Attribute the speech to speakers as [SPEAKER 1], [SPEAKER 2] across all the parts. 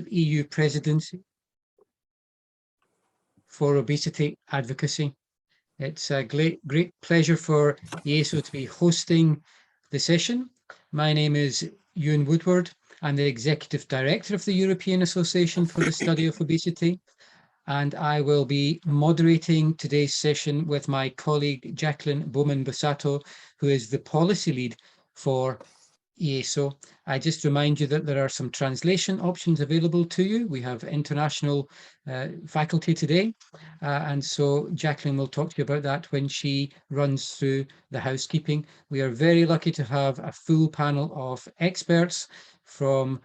[SPEAKER 1] EU presidency for obesity advocacy. It's a great pleasure for Easo to be hosting the session. My name is Ewan Woodward. I'm the Executive Director of the European Association for the Study of Obesity, and I will be moderating today's session with my colleague Jacqueline Bowman-Bussato, who is the policy lead for Easo. I just remind you that there are some translation options available to you. We have international faculty today, and so Jacqueline will talk to you about that when she runs through the housekeeping. We are very lucky to have a full panel of experts from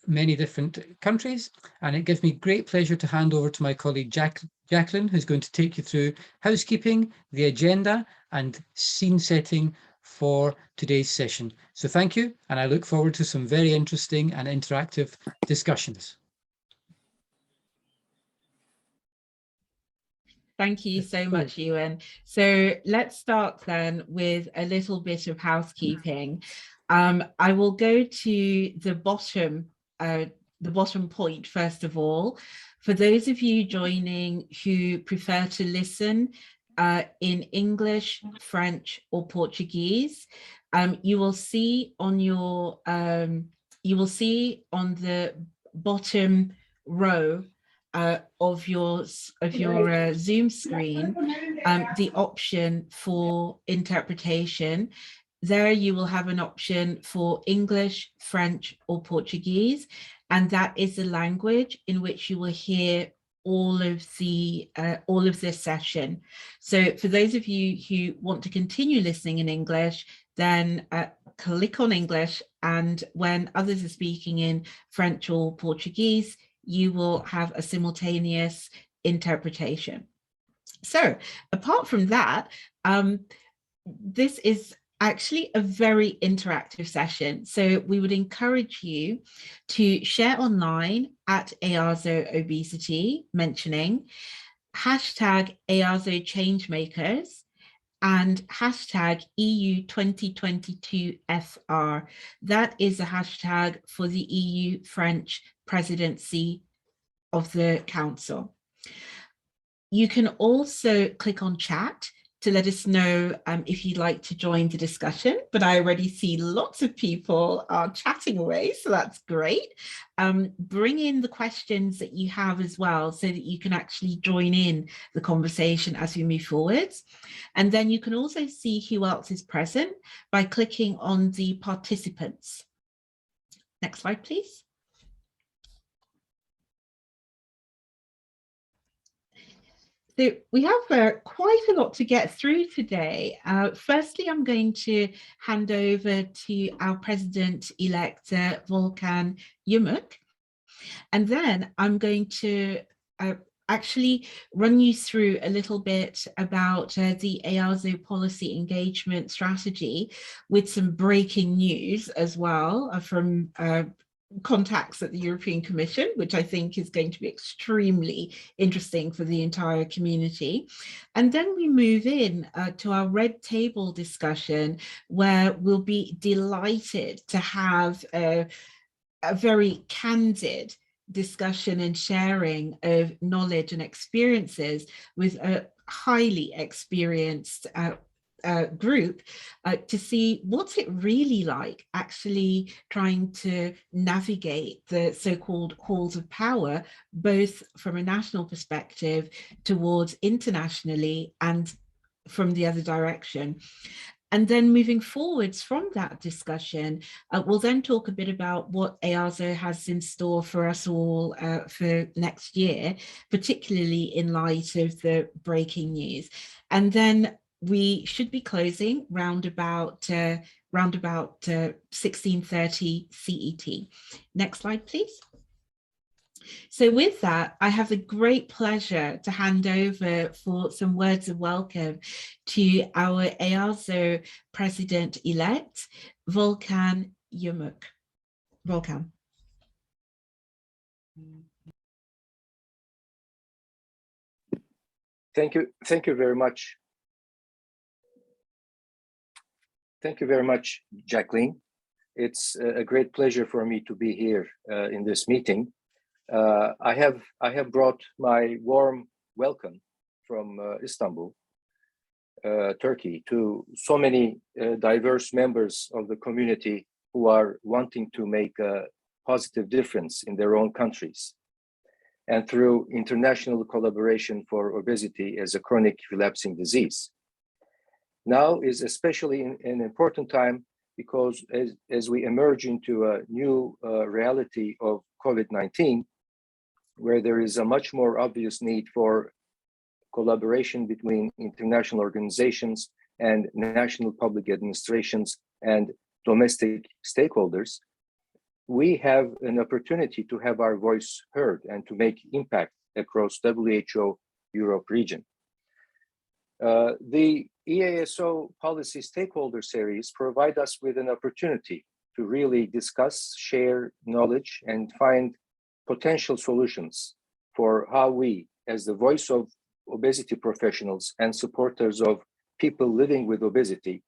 [SPEAKER 1] many different countries, and it gives me great pleasure to hand over to my colleague Jacqueline, who's going to take you through housekeeping, the agenda, and scene setting for today's session. So thank you, and I look forward to some very interesting and interactive discussions.
[SPEAKER 2] Thank you so much, Ewan. So let's start then with a little bit of housekeeping. I will go to the bottom point first of all. For those of you joining who prefer to listen in English, French, or Portuguese, you will see on the bottom row of your Zoom screen the option for interpretation. There you will have an option for English, French, or Portuguese, and that is the language in which you will hear all of this session. So for those of you who want to continue listening in English, then click on English, and when others are speaking in French or Portuguese, you will have a simultaneous interpretation. So apart from that, this is actually a very interactive session. So we would encourage you to share online at Easo Obesity, mentioning hashtag Easo Changemakers and hashtag EU 2022 FR. That is a hashtag for the EU French presidency of the Council. You can also click on chat to let us know if you'd like to join the discussion, but I already see lots of people are chatting away, so that's great. Bring in the questions that you have as well so that you can actually join in the conversation as we move forwards. And then you can also see who else is present by clicking on the participants. Next slide, please. So we have quite a lot to get through today. Firstly, I'm going to hand over to our President-elect, Volkan Yumuk. And then I'm going to actually run you through a little bit about the Easo policy engagement strategy with some breaking news as well from contacts at the European Commission, which I think is going to be extremely interesting for the entire community. And then we move in to our red table discussion, where we'll be delighted to have a very candid discussion and sharing of knowledge and experiences with a highly experienced group to see what's it really like actually trying to navigate the so-called halls of power, both from a national perspective towards internationally and from the other direction. And then moving forwards from that discussion, we'll then talk a bit about what Easo has in store for us all for next year, particularly in light of the breaking news. And then we should be closing round about 16:30 CET. Next slide, please. So with that, I have the great pleasure to hand over for some words of welcome to our Easo President-elect, Volkan Yumuk. Volkan.
[SPEAKER 3] Thank you very much. Thank you very much, Jacqueline. It's a great pleasure for me to be here in this meeting. I have brought my warm welcome from Istanbul, Turkey, to so many diverse members of the community who are wanting to make a positive difference in their own countries, and through international collaboration for obesity as a chronic relapsing disease. Now is especially an important time because as we emerge into a new reality of COVID-19, where there is a much more obvious need for collaboration between international organizations and national public administrations and domestic stakeholders, we have an opportunity to have our voice heard and to make impact across WHO Europe region. The EASO Policy Stakeholder Series provide us with an opportunity to really discuss, share knowledge, and find potential solutions for how we, as the voice of obesity professionals and supporters of people living with obesity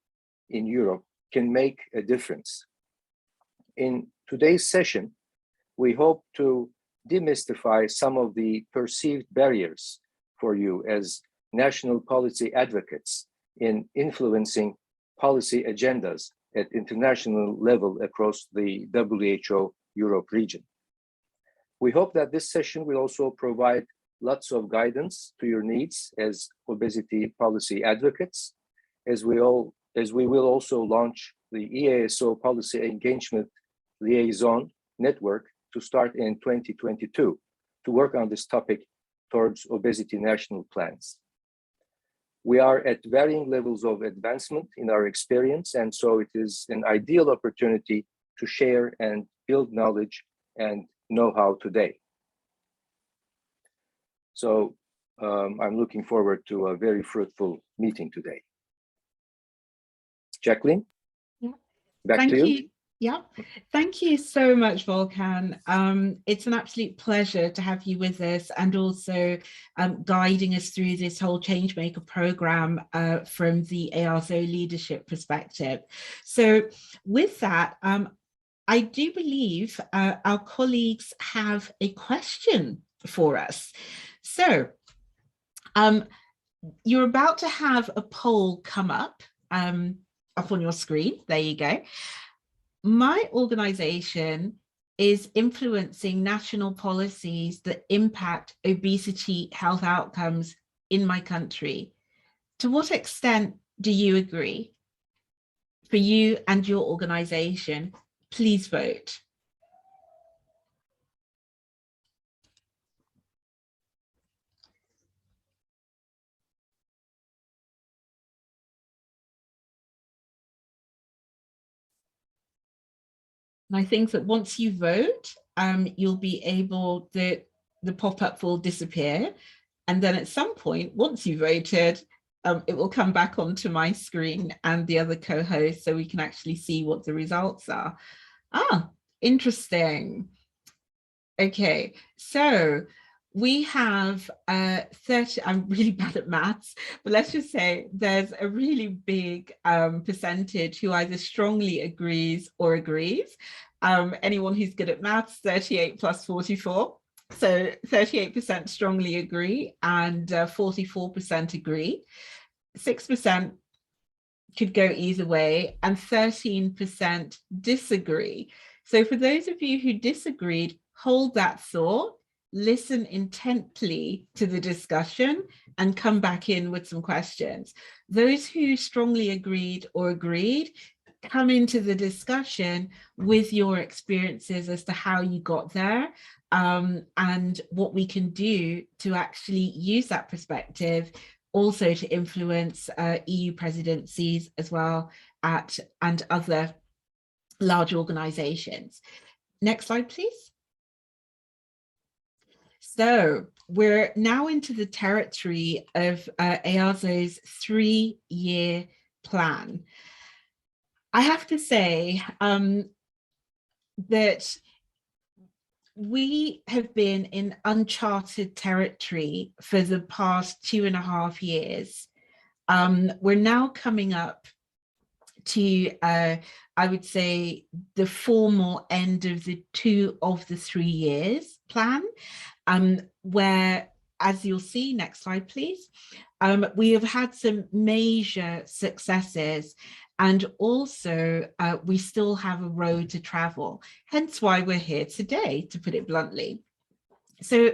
[SPEAKER 3] in Europe, can make a difference. In today's session, we hope to demystify some of the perceived barriers for you as national policy advocates in influencing policy agendas at international level across the WHO Europe region. We hope that this session will also provide lots of guidance to your needs as obesity policy advocates, as we will also launch the EASO Policy Engagement Liaison Network to start in 2022 to work on this topic towards obesity national plans. We are at varying levels of advancement in our experience, and so it is an ideal opportunity to share and build knowledge and know-how today. So I'm looking forward to a very fruitful meeting today. Jacqueline?
[SPEAKER 2] Yeah.
[SPEAKER 3] Back to you.
[SPEAKER 2] Yeah, thank you so much, Volkan. It's an absolute pleasure to have you with us and also guiding us through this whole Changemaker program from the Easo leadership perspective. So with that, I do believe our colleagues have a question for us. So you're about to have a poll come up on your screen. There you go. My organization is influencing national policies that impact obesity health outcomes in my country. To what extent do you agree? For you and your organization, please vote. And I think that once you vote, you'll be able, the pop-up will disappear. And then at some point, once you voted, it will come back onto my screen and the other co-hosts so we can actually see what the results are. Ah, interesting. Okay, so we have 30, I'm really bad at maths, but let's just say there's a really big percentage who either strongly agrees or agrees. Anyone who's good at maths, 38 plus 44. So 38% strongly agree and 44% agree. 6% could go either way and 13% disagree. So for those of you who disagreed, hold that thought, listen intently to the discussion and come back in with some questions. Those who strongly agreed or agreed, come into the discussion with your experiences as to how you got there and what we can do to actually use that perspective also to influence EU presidencies as well and other large organizations. Next slide, please. So we're now into the territory of Easo's 3-year plan. I have to say that we have been in uncharted territory for the past 2.5 years. We're now coming up to, I would say, the formal end of the 2 of the 3 years plan, where, as you'll see, next slide, please, we have had some major successes, and also we still have a road to travel, hence why we're here today, to put it bluntly. So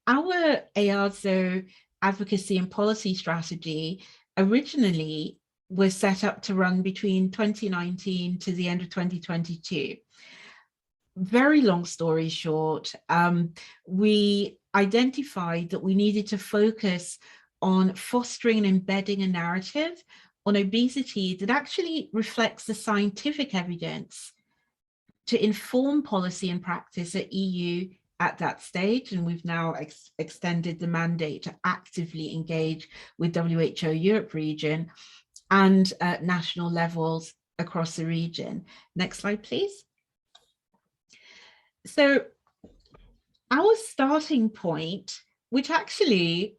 [SPEAKER 2] our Easo advocacy and policy strategy originally was set up to run between 2019 to the end of 2022. Very long story short, we identified that we needed to focus on fostering and embedding a narrative on obesity that actually reflects the scientific evidence to inform policy and practice at EU at that stage. And we've now extended the mandate to actively engage with WHO Europe region and national levels across the region. Next slide, please. So our starting point, which actually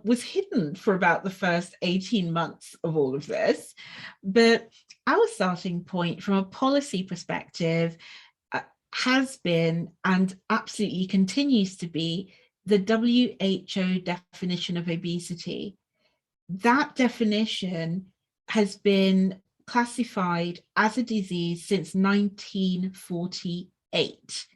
[SPEAKER 2] was hidden for about the first 18 months of all of this, but our starting point from a policy perspective has been, and absolutely continues to be, the WHO definition of obesity. That definition has been classified as a disease since 1948.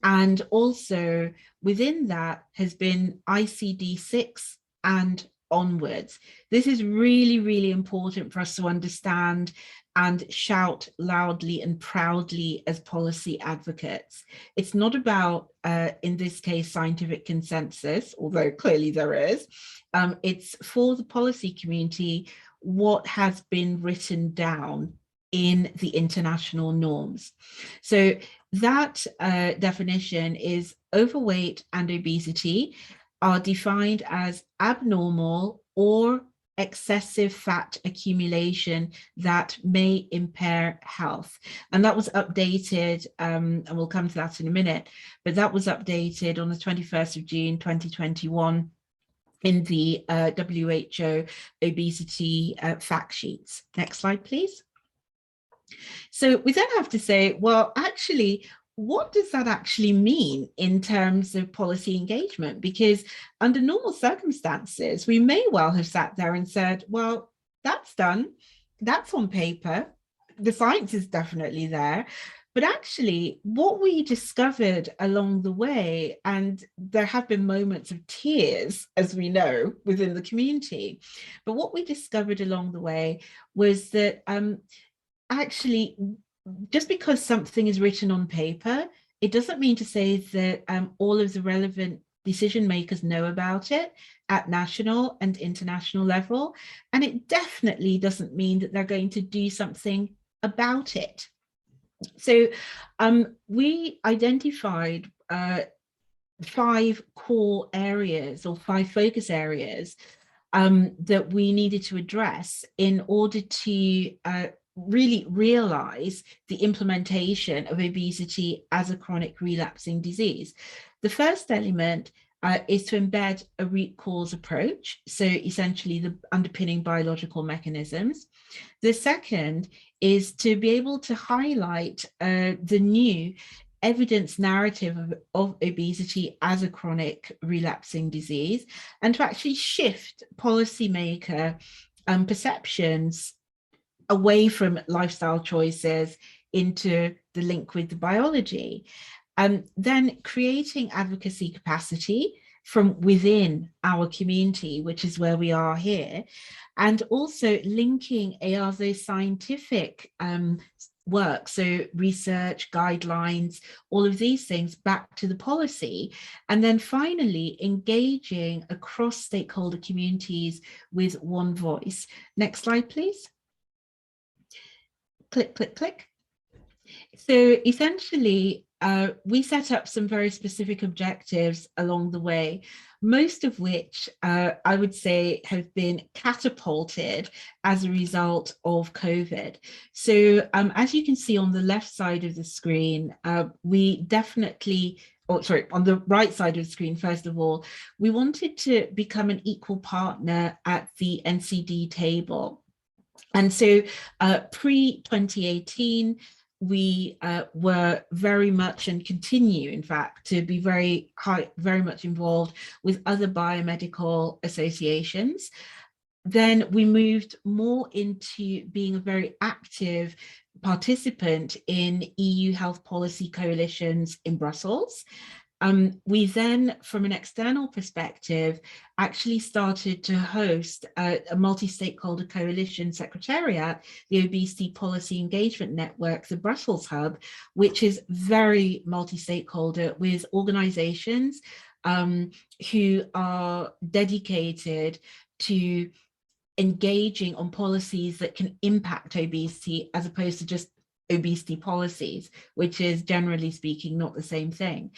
[SPEAKER 2] And also within that has been ICD-6 and onwards. This is really, really important for us to understand and shout loudly and proudly as policy advocates. It's not about, in this case, scientific consensus, although clearly there is. It's for the policy community what has been written down in the international norms. So that definition is overweight and obesity are defined as abnormal or excessive fat accumulation that may impair health. And that was updated, and we'll come to that in a minute, but that was updated on the 21st of June, 2021 in the WHO obesity fact sheets. Next slide, please. So we then have to say, well, actually, what does that actually mean in terms of policy engagement? Because under normal circumstances, we may well have sat there and said, well, that's done, that's on paper, the science is definitely there. But actually, what we discovered along the way, and there have been moments of tears, as we know, within the community, but what we discovered along the way was that actually, just because something is written on paper, it doesn't mean to say that all of the relevant decision makers know about it at national and international level. And it definitely doesn't mean that they're going to do something about it. So we identified 5 core areas or 5 focus areas that we needed to address in order to really realize the implementation of obesity as a chronic relapsing disease. The first element is to embed a root cause approach, so essentially the underpinning biological mechanisms. The second is to be able to highlight the new evidence narrative of obesity as a chronic relapsing disease, and to actually shift policymaker perceptions away from lifestyle choices into the link with the biology. Then creating advocacy capacity from within our community, which is where we are here, and also linking Easo's scientific work, so research, guidelines, all of these things back to the policy, and then finally engaging across stakeholder communities with one voice. Next slide, please. Click, click, click. So essentially, we set up some very specific objectives along the way, most of which I would say have been catapulted as a result of COVID. So as you can see on the left side of the screen, we definitely, on the right side of the screen, first of all, we wanted to become an equal partner at the NCD table. And so pre-2018, we were very much, and continue, in fact, to be very much involved with other biomedical associations. Then we moved more into being a very active participant in EU health policy coalitions in Brussels. We then, from an external perspective, actually started to host a multi-stakeholder coalition secretariat, the Obesity Policy Engagement Network, the Brussels Hub, which is very multi-stakeholder with organizations who are dedicated to engaging on policies that can impact obesity, as opposed to just obesity policies, which is, generally speaking, not the same thing.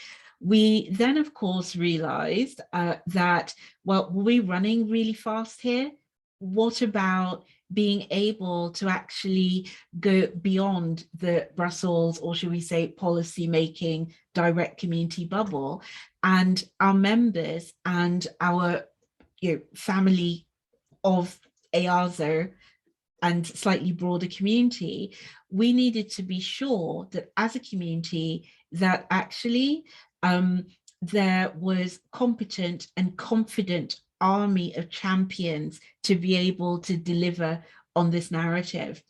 [SPEAKER 2] We then, of course, realized that, well, were we running really fast here? What about being able to actually go beyond the Brussels, or should we say policy making, direct community bubble, and our members and our family of Easo and slightly broader community? We needed to be sure that as a community that actually there was competent and confident army of champions to be able to deliver on this narrative.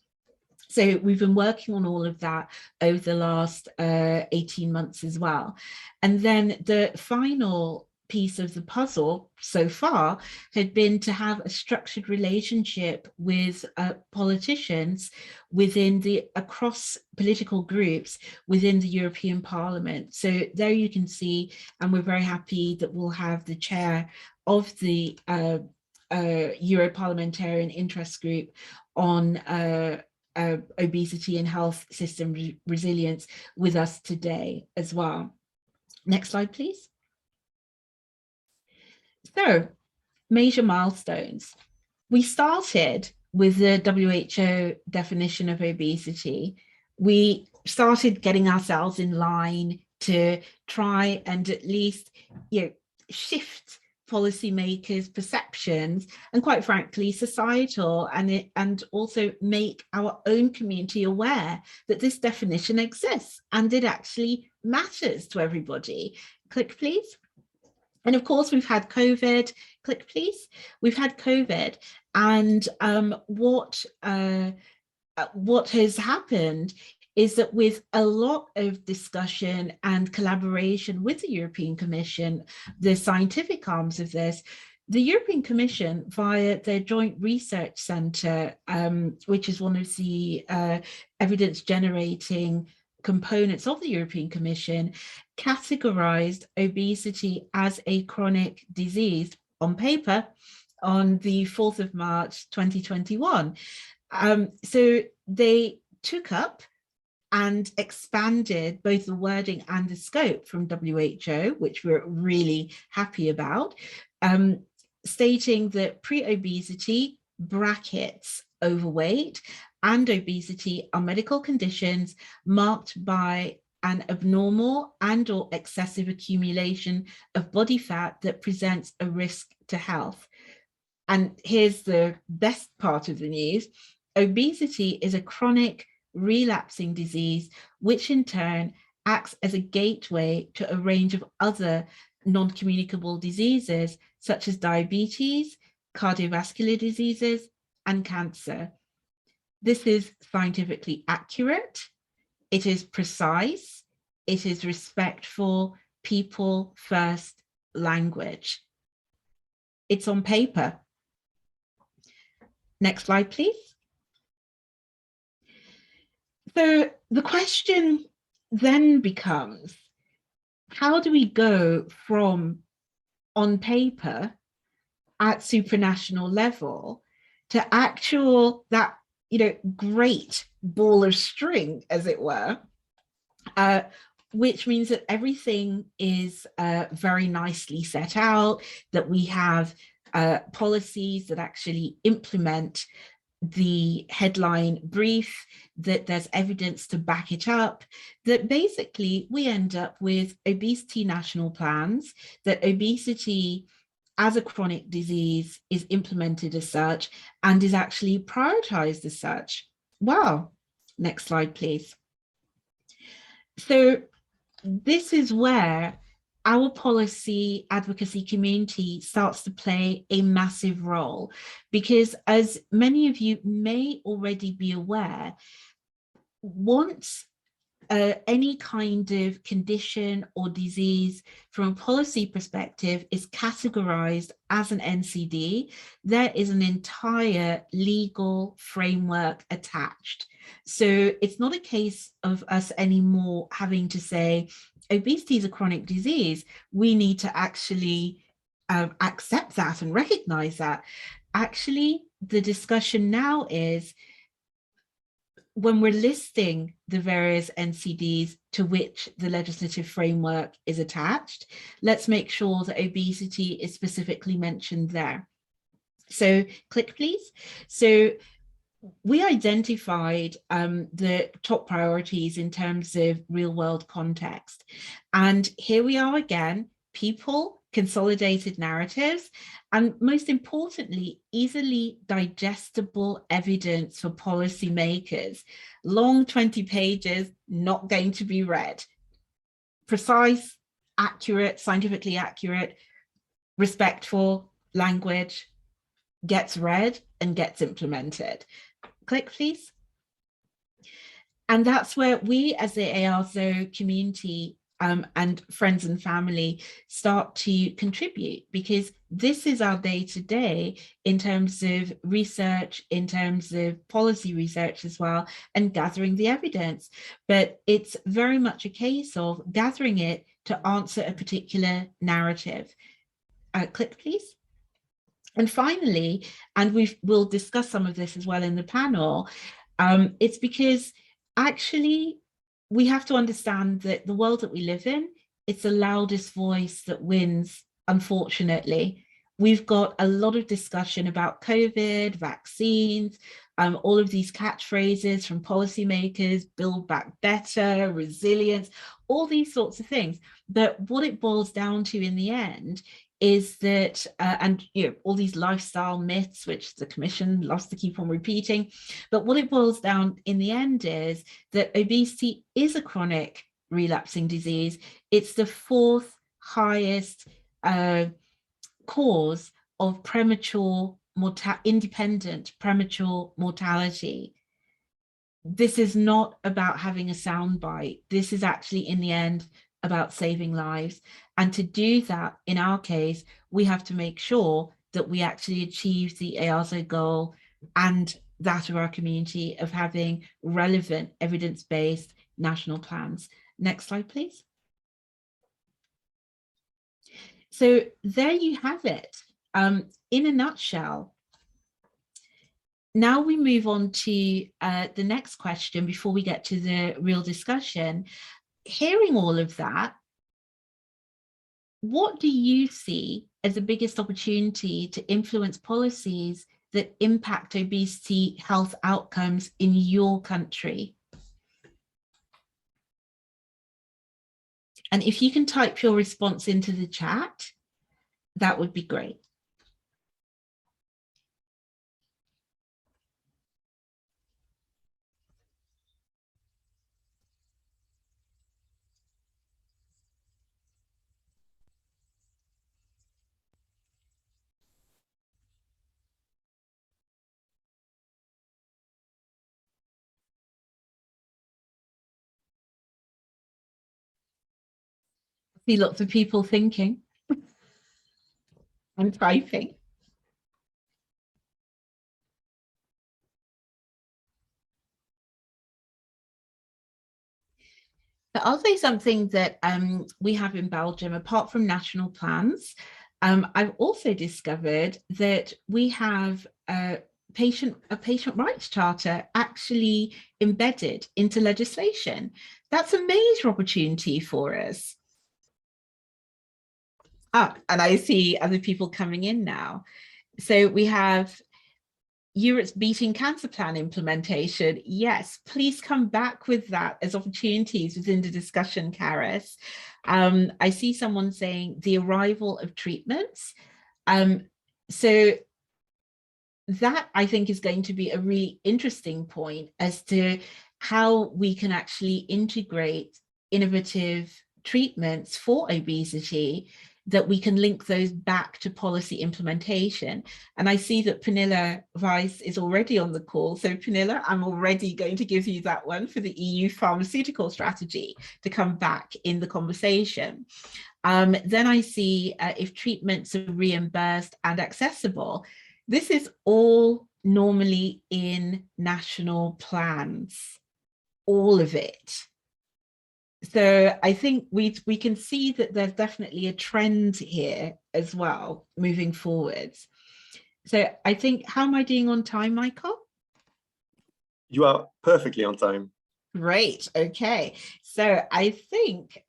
[SPEAKER 2] So we've been working on all of that over the last 18 months as well. And then the final piece of the puzzle so far had been to have a structured relationship with politicians within across political groups within the European Parliament. So there you can see, and we're very happy that we'll have the chair of the Euro Parliamentarian Interest Group on obesity and health system resilience with us today as well. Next slide, please. So, major milestones. We started with the WHO definition of obesity. We started getting ourselves in line to try and at least, shift policymakers' perceptions, and quite frankly, societal, and also make our own community aware that this definition exists and it actually matters to everybody. Click, please. And of course, we've had COVID. Click, please. We've had COVID, and what has happened is that with a lot of discussion and collaboration with the European Commission, the scientific arms of this, the European Commission, via their Joint Research Centre, which is one of the evidence-generating components of the European Commission, categorized obesity as a chronic disease on paper on the 4th of March 2021. So they took up and expanded both the wording and the scope from WHO, which we're really happy about, stating that pre-obesity brackets overweight and obesity are medical conditions marked by an abnormal and or excessive accumulation of body fat that presents a risk to health. And here's the best part of the news. Obesity is a chronic relapsing disease, which in turn acts as a gateway to a range of other non-communicable diseases, such as diabetes, cardiovascular diseases, and cancer. This is scientifically accurate, it is precise, it is respectful, people first language. It's on paper. Next slide, please. So the question then becomes, how do we go from on paper at supranational level to actual, that great ball of string, as it were, which means that everything is very nicely set out, that we have policies that actually implement the headline brief, that there's evidence to back it up, that basically we end up with obesity national plans, that obesity as a chronic disease, is implemented as such, and is actually prioritized as such. Wow. Next slide, please. So this is where our policy advocacy community starts to play a massive role, because as many of you may already be aware, once any kind of condition or disease from a policy perspective is categorized as an NCD, there is an entire legal framework attached. So it's not a case of us anymore having to say, obesity is a chronic disease. We need to actually accept that and recognize that. Actually, the discussion now is, when we're listing the various NCDs to which the legislative framework is attached, let's make sure that obesity is specifically mentioned there. So click, please. So we identified the top priorities in terms of real world context. And here we are again, people, consolidated narratives, and most importantly, easily digestible evidence for policymakers. Long 20 pages, not going to be read. Precise, accurate, scientifically accurate, respectful language gets read and gets implemented. Click, please. And that's where we as the Easo community and friends and family start to contribute, because this is our day-to-day in terms of research, in terms of policy research as well, and gathering the evidence. But it's very much a case of gathering it to answer a particular narrative. Click, please. And finally, and we'll discuss some of this as well in the panel, it's because actually we have to understand that the world that we live in, it's the loudest voice that wins, unfortunately. We've got a lot of discussion about COVID, vaccines, all of these catchphrases from policymakers, build back better, resilience, all these sorts of things. But what it boils down to in the end is that, and all these lifestyle myths, which the Commission loves to keep on repeating, but what it boils down in the end is that obesity is a chronic relapsing disease. It's the fourth highest cause of independent premature mortality. This is not about having a soundbite. This is actually, in the end, about saving lives. And to do that, in our case, we have to make sure that we actually achieve the Easo goal and that of our community of having relevant evidence-based national plans. Next slide, please. So there you have it. In a nutshell, now we move on to the next question before we get to the real discussion. Hearing all of that, what do you see as the biggest opportunity to influence policies that impact obesity health outcomes in your country? And if you can type your response into the chat, that would be great. See lots of people thinking and typing. But I'll say something that we have in Belgium, apart from national plans. I've also discovered that we have a patient rights charter actually embedded into legislation. That's a major opportunity for us. And I see other people coming in now. So we have Europe's Beating Cancer Plan implementation. Yes, please come back with that as opportunities within the discussion, Karis. I see someone saying the arrival of treatments. So that, I think, is going to be a really interesting point as to how we can actually integrate innovative treatments for obesity, that we can link those back to policy implementation. And I see that Pernilla Weiss is already on the call. So Pernilla, I'm already going to give you that one for the EU pharmaceutical strategy to come back in the conversation. Then I see if treatments are reimbursed and accessible. This is all normally in national plans, all of it. So I think we can see that there's definitely a trend here as well moving forwards. So I think, how am I doing on time, Michael?
[SPEAKER 4] You are perfectly on time.
[SPEAKER 2] Great. Okay. So I think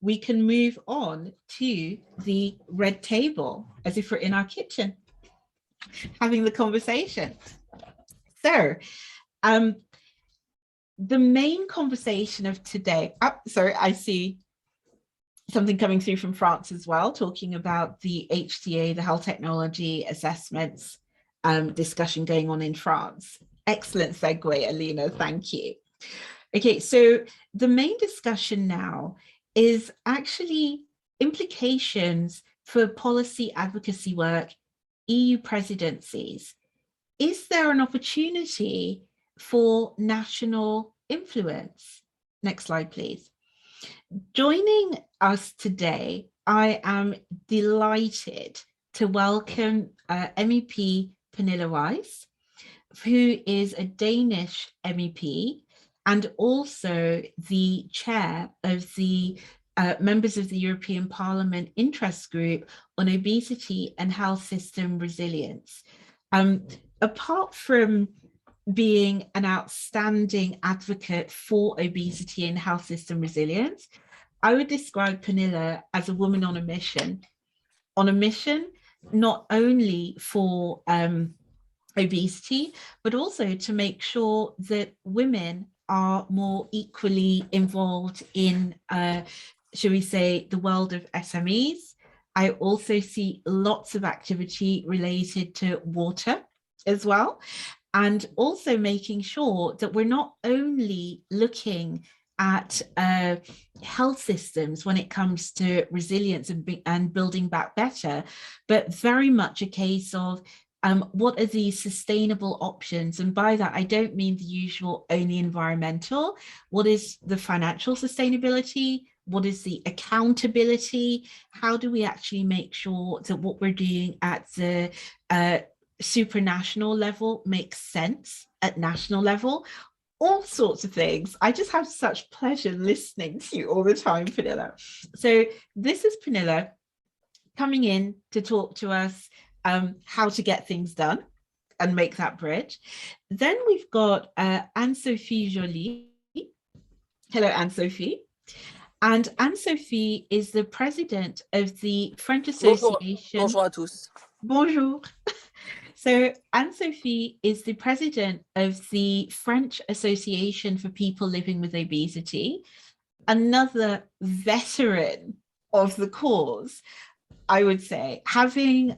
[SPEAKER 2] we can move on to the red table, as if we're in our kitchen having the conversation. So the main conversation of today, sorry, I see something coming through from France as well, talking about the HTA, the health technology assessments discussion going on in France. Excellent segue, Alina, thank you. Okay, so the main discussion now is actually implications for policy advocacy work, EU presidencies. Is there an opportunity for national influence? Next slide, please. Joining us today, I am delighted to welcome MEP Pernilla Weiss, who is a Danish MEP and also the chair of the members of the European Parliament Interest Group on Obesity and Health System Resilience. Apart from being an outstanding advocate for obesity and health system resilience, I would describe Pernilla as a woman on a mission not only for obesity, but also to make sure that women are more equally involved in, shall we say, the world of SMEs. I also see lots of activity related to water as well, and also making sure that we're not only looking at health systems when it comes to resilience and building back better, but very much a case of what are these sustainable options? And by that, I don't mean the usual only environmental. What is the financial sustainability? What is the accountability? How do we actually make sure that what we're doing at the supranational level makes sense at national level? All sorts of things. I just have such pleasure listening to you all the time, Pernilla. So this is Pernilla coming in to talk to us how to get things done and make that bridge. Then we've got Anne-Sophie Joly. Hello, Anne-Sophie. And Anne-Sophie is the president of the French Association.
[SPEAKER 5] Bonjour à tous.
[SPEAKER 2] Bonjour. So Anne-Sophie is the president of the French Association for People Living with Obesity, another veteran of the cause, I would say, having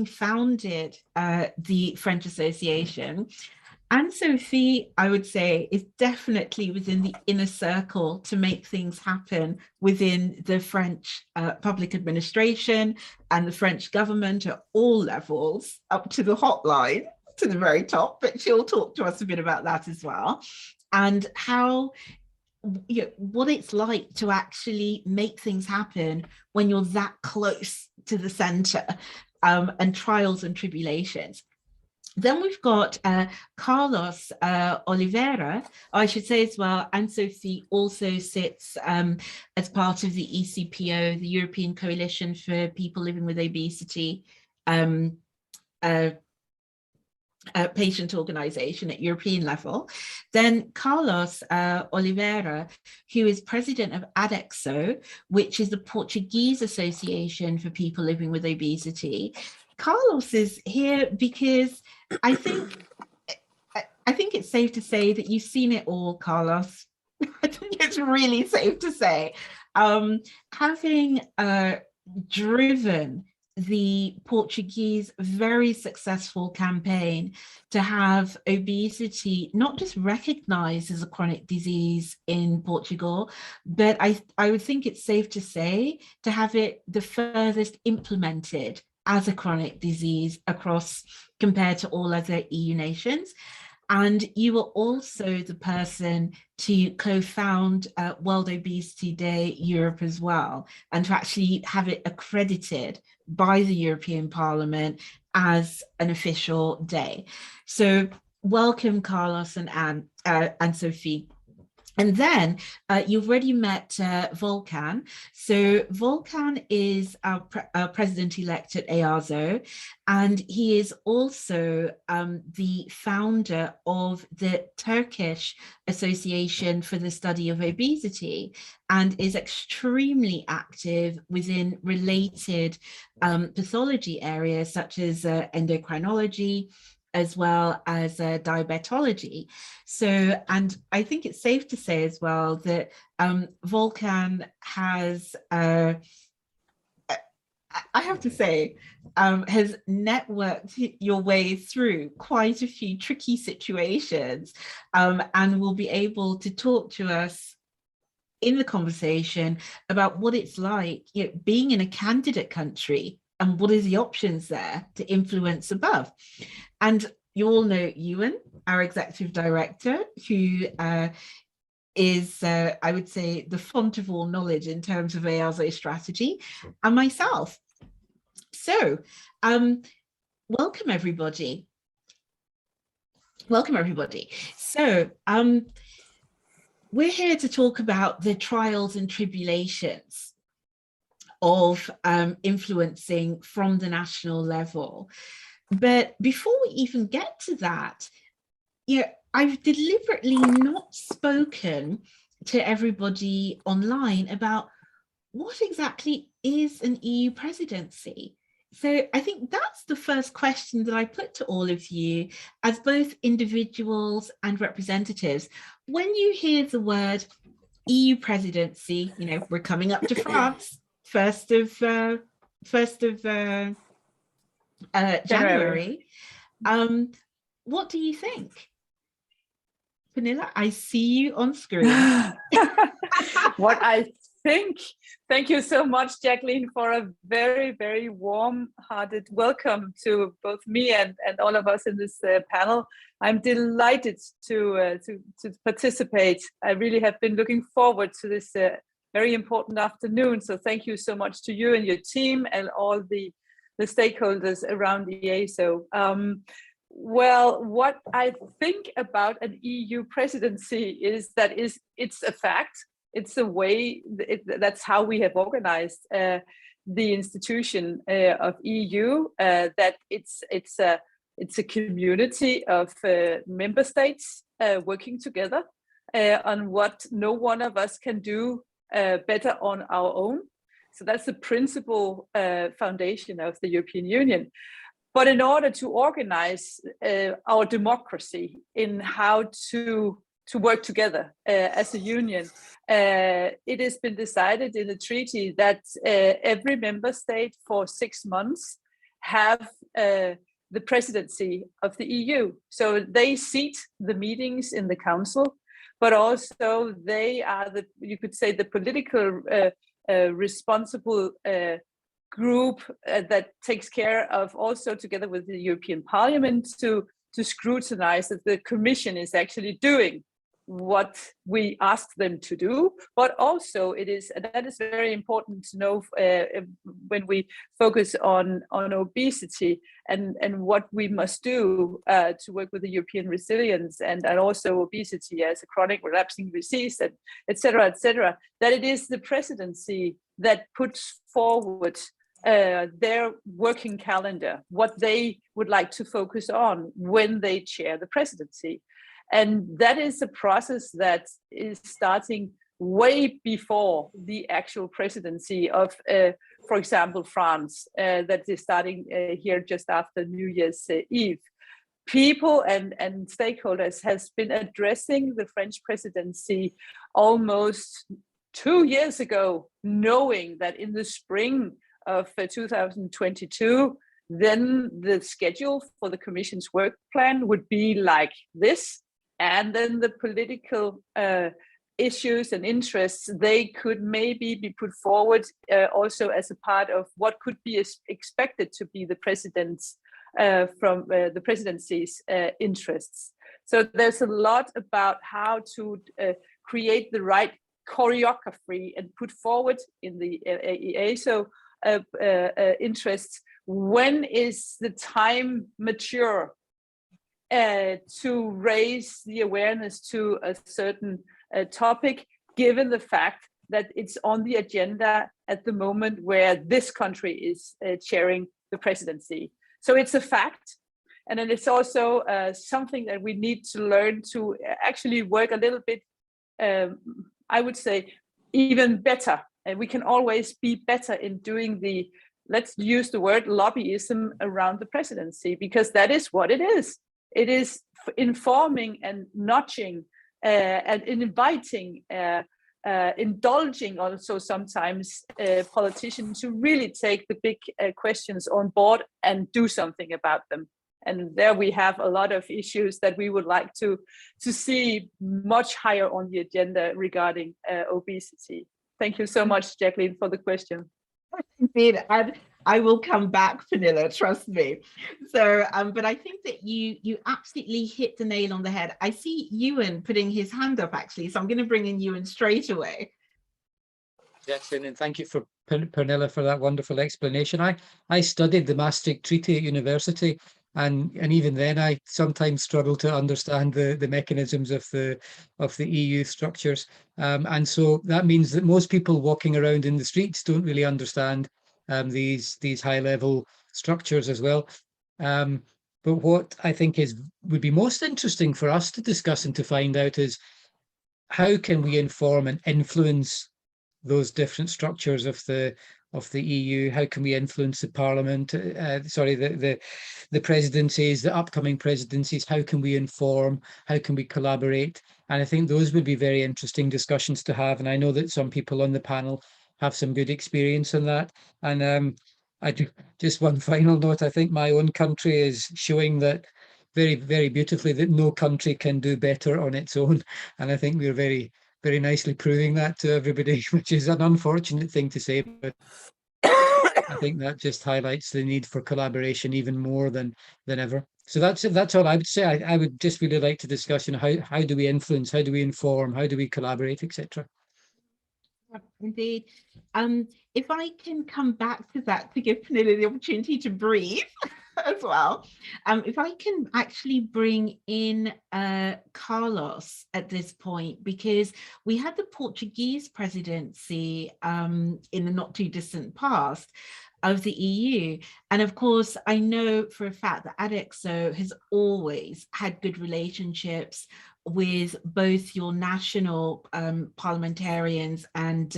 [SPEAKER 2] founded the French Association. Anne-Sophie, I would say, is definitely within the inner circle to make things happen within the French public administration and the French government at all levels, up to the hotline, to the very top, but she'll talk to us a bit about that as well. And how, what it's like to actually make things happen when you're that close to the center, and trials and tribulations. Then we've got Carlos Oliveira. I should say as well, Anne-Sophie also sits as part of the ECPO, the European Coalition for People Living with Obesity, patient organization at European level. Then Carlos Oliveira, who is president of ADEXO, which is the Portuguese Association for People Living with Obesity. Carlos is here because I think it's safe to say that you've seen it all, Carlos. I think it's really safe to say. Having driven the Portuguese very successful campaign to have obesity not just recognized as a chronic disease in Portugal, but I would think it's safe to say to have it the furthest implemented as a chronic disease across compared to all other EU nations. And you were also the person to co-found World Obesity Day Europe as well, and to actually have it accredited by the European Parliament as an official day. So welcome, Carlos and Anne and Sophie. And then you've already met Volkan. So Volkan is our president-elect at Easo, and he is also the founder of the Turkish Association for the Study of Obesity, and is extremely active within related pathology areas such as endocrinology, as well as diabetology. So, and I think it's safe to say as well that Volkan has, I have to say, has networked your way through quite a few tricky situations, and will be able to talk to us in the conversation about what it's like, you know, being in a candidate country and what are the options there to influence above. And you all know Ewan, our executive director, who is, I would say, the font of all knowledge in terms of Easo strategy, and myself. So, welcome everybody. Welcome everybody. So, we're here to talk about the trials and tribulations of influencing from the national level. But before we even get to that, you know, I've deliberately not spoken to everybody online about what exactly is an EU presidency. So I think that's the first question that I put to all of you as both individuals and representatives. When you hear the word EU presidency, you know, we're coming up to France, 1st of January. What do you think? Pernilla, I see you on screen.
[SPEAKER 5] What I think, thank you so much, Jacqueline, for a very, very warm-hearted welcome to both me and all of us in this panel. I'm delighted to participate. I really have been looking forward to this very important afternoon. So thank you so much to you and your team and all the stakeholders around Easo. Well, what I think about an EU presidency is that it's a fact. It's a way, that's how we have organized the institution of EU, that it's a community of member states working together on what no one of us can do better on our own. So that's the principal foundation of the European Union. But in order to organize our democracy in how to work together as a union, it has been decided in the treaty that every member state for 6 months have the presidency of the EU. So they seat the meetings in the council, but also they are you could say, the political responsible group that takes care of, also together with the European Parliament, to scrutinize that the Commission is actually doing what we ask them to do. But also it is, and that is very important to know when we focus on obesity and what we must do to work with the European resilience and also obesity as a chronic relapsing disease, and et cetera, that it is the presidency that puts forward their working calendar, what they would like to focus on when they chair the presidency. And that is a process that is starting way before the actual presidency of, for example, France, that is starting here just after New Year's Eve. People and stakeholders has been addressing the French presidency almost 2 years ago, knowing that in the spring of 2022, then the schedule for the Commission's work plan would be like this. And then the political issues and interests, they could maybe be put forward also as a part of what could be expected to be the president's from the presidency's interests. So there's a lot about how to create the right choreography and put forward in the Easo interests. When is the time mature to raise the awareness to a certain topic, given the fact that it's on the agenda at the moment where this country is chairing the presidency? So it's a fact. And then it's also something that we need to learn to actually work a little bit, I would say, even better. And we can always be better in doing the, let's use the word lobbyism around the presidency, because that is what it is. It is informing and nudging and inviting, indulging also sometimes politicians to really take the big questions on board and do something about them. And there we have a lot of issues that we would like to see much higher on the agenda regarding obesity. Thank you so much, Jacqueline, for the question.
[SPEAKER 2] Indeed, and I will come back, Pernilla, trust me. So, but I think that you absolutely hit the nail on the head. I see Ewan putting his hand up, actually, so I'm going to bring in Ewan straight away.
[SPEAKER 1] Excellent, and thank you for Pernilla for that wonderful explanation. I studied the Maastricht Treaty at university, and even then I sometimes struggle to understand the mechanisms of the EU structures, and so that means that most people walking around in the streets don't really understand these high level structures as well. But what I think would be most interesting for us to discuss and to find out is how can we inform and influence those different structures of the EU? How can we influence the Parliament? The presidencies, the upcoming presidencies. How can we inform? How can we collaborate? And I think those would be very interesting discussions to have. And I know that some people on the panel have some good experience on that. And I do just one final note. I think my own country is showing that very, very beautifully that no country can do better on its own. And I think we're very, very nicely proving that to everybody, which is an unfortunate thing to say, but I think that just highlights the need for collaboration even more than ever. So that's all I would say. I would just really like to discuss, how do we influence, how do we inform, how do we collaborate, etc.
[SPEAKER 2] Indeed. If I can come back to that to give Pernilla the opportunity to breathe as well. If I can actually bring in Carlos at this point, because we had the Portuguese presidency in the not too distant past of the EU. And of course, I know for a fact that Adexo has always had good relationships with both your national parliamentarians and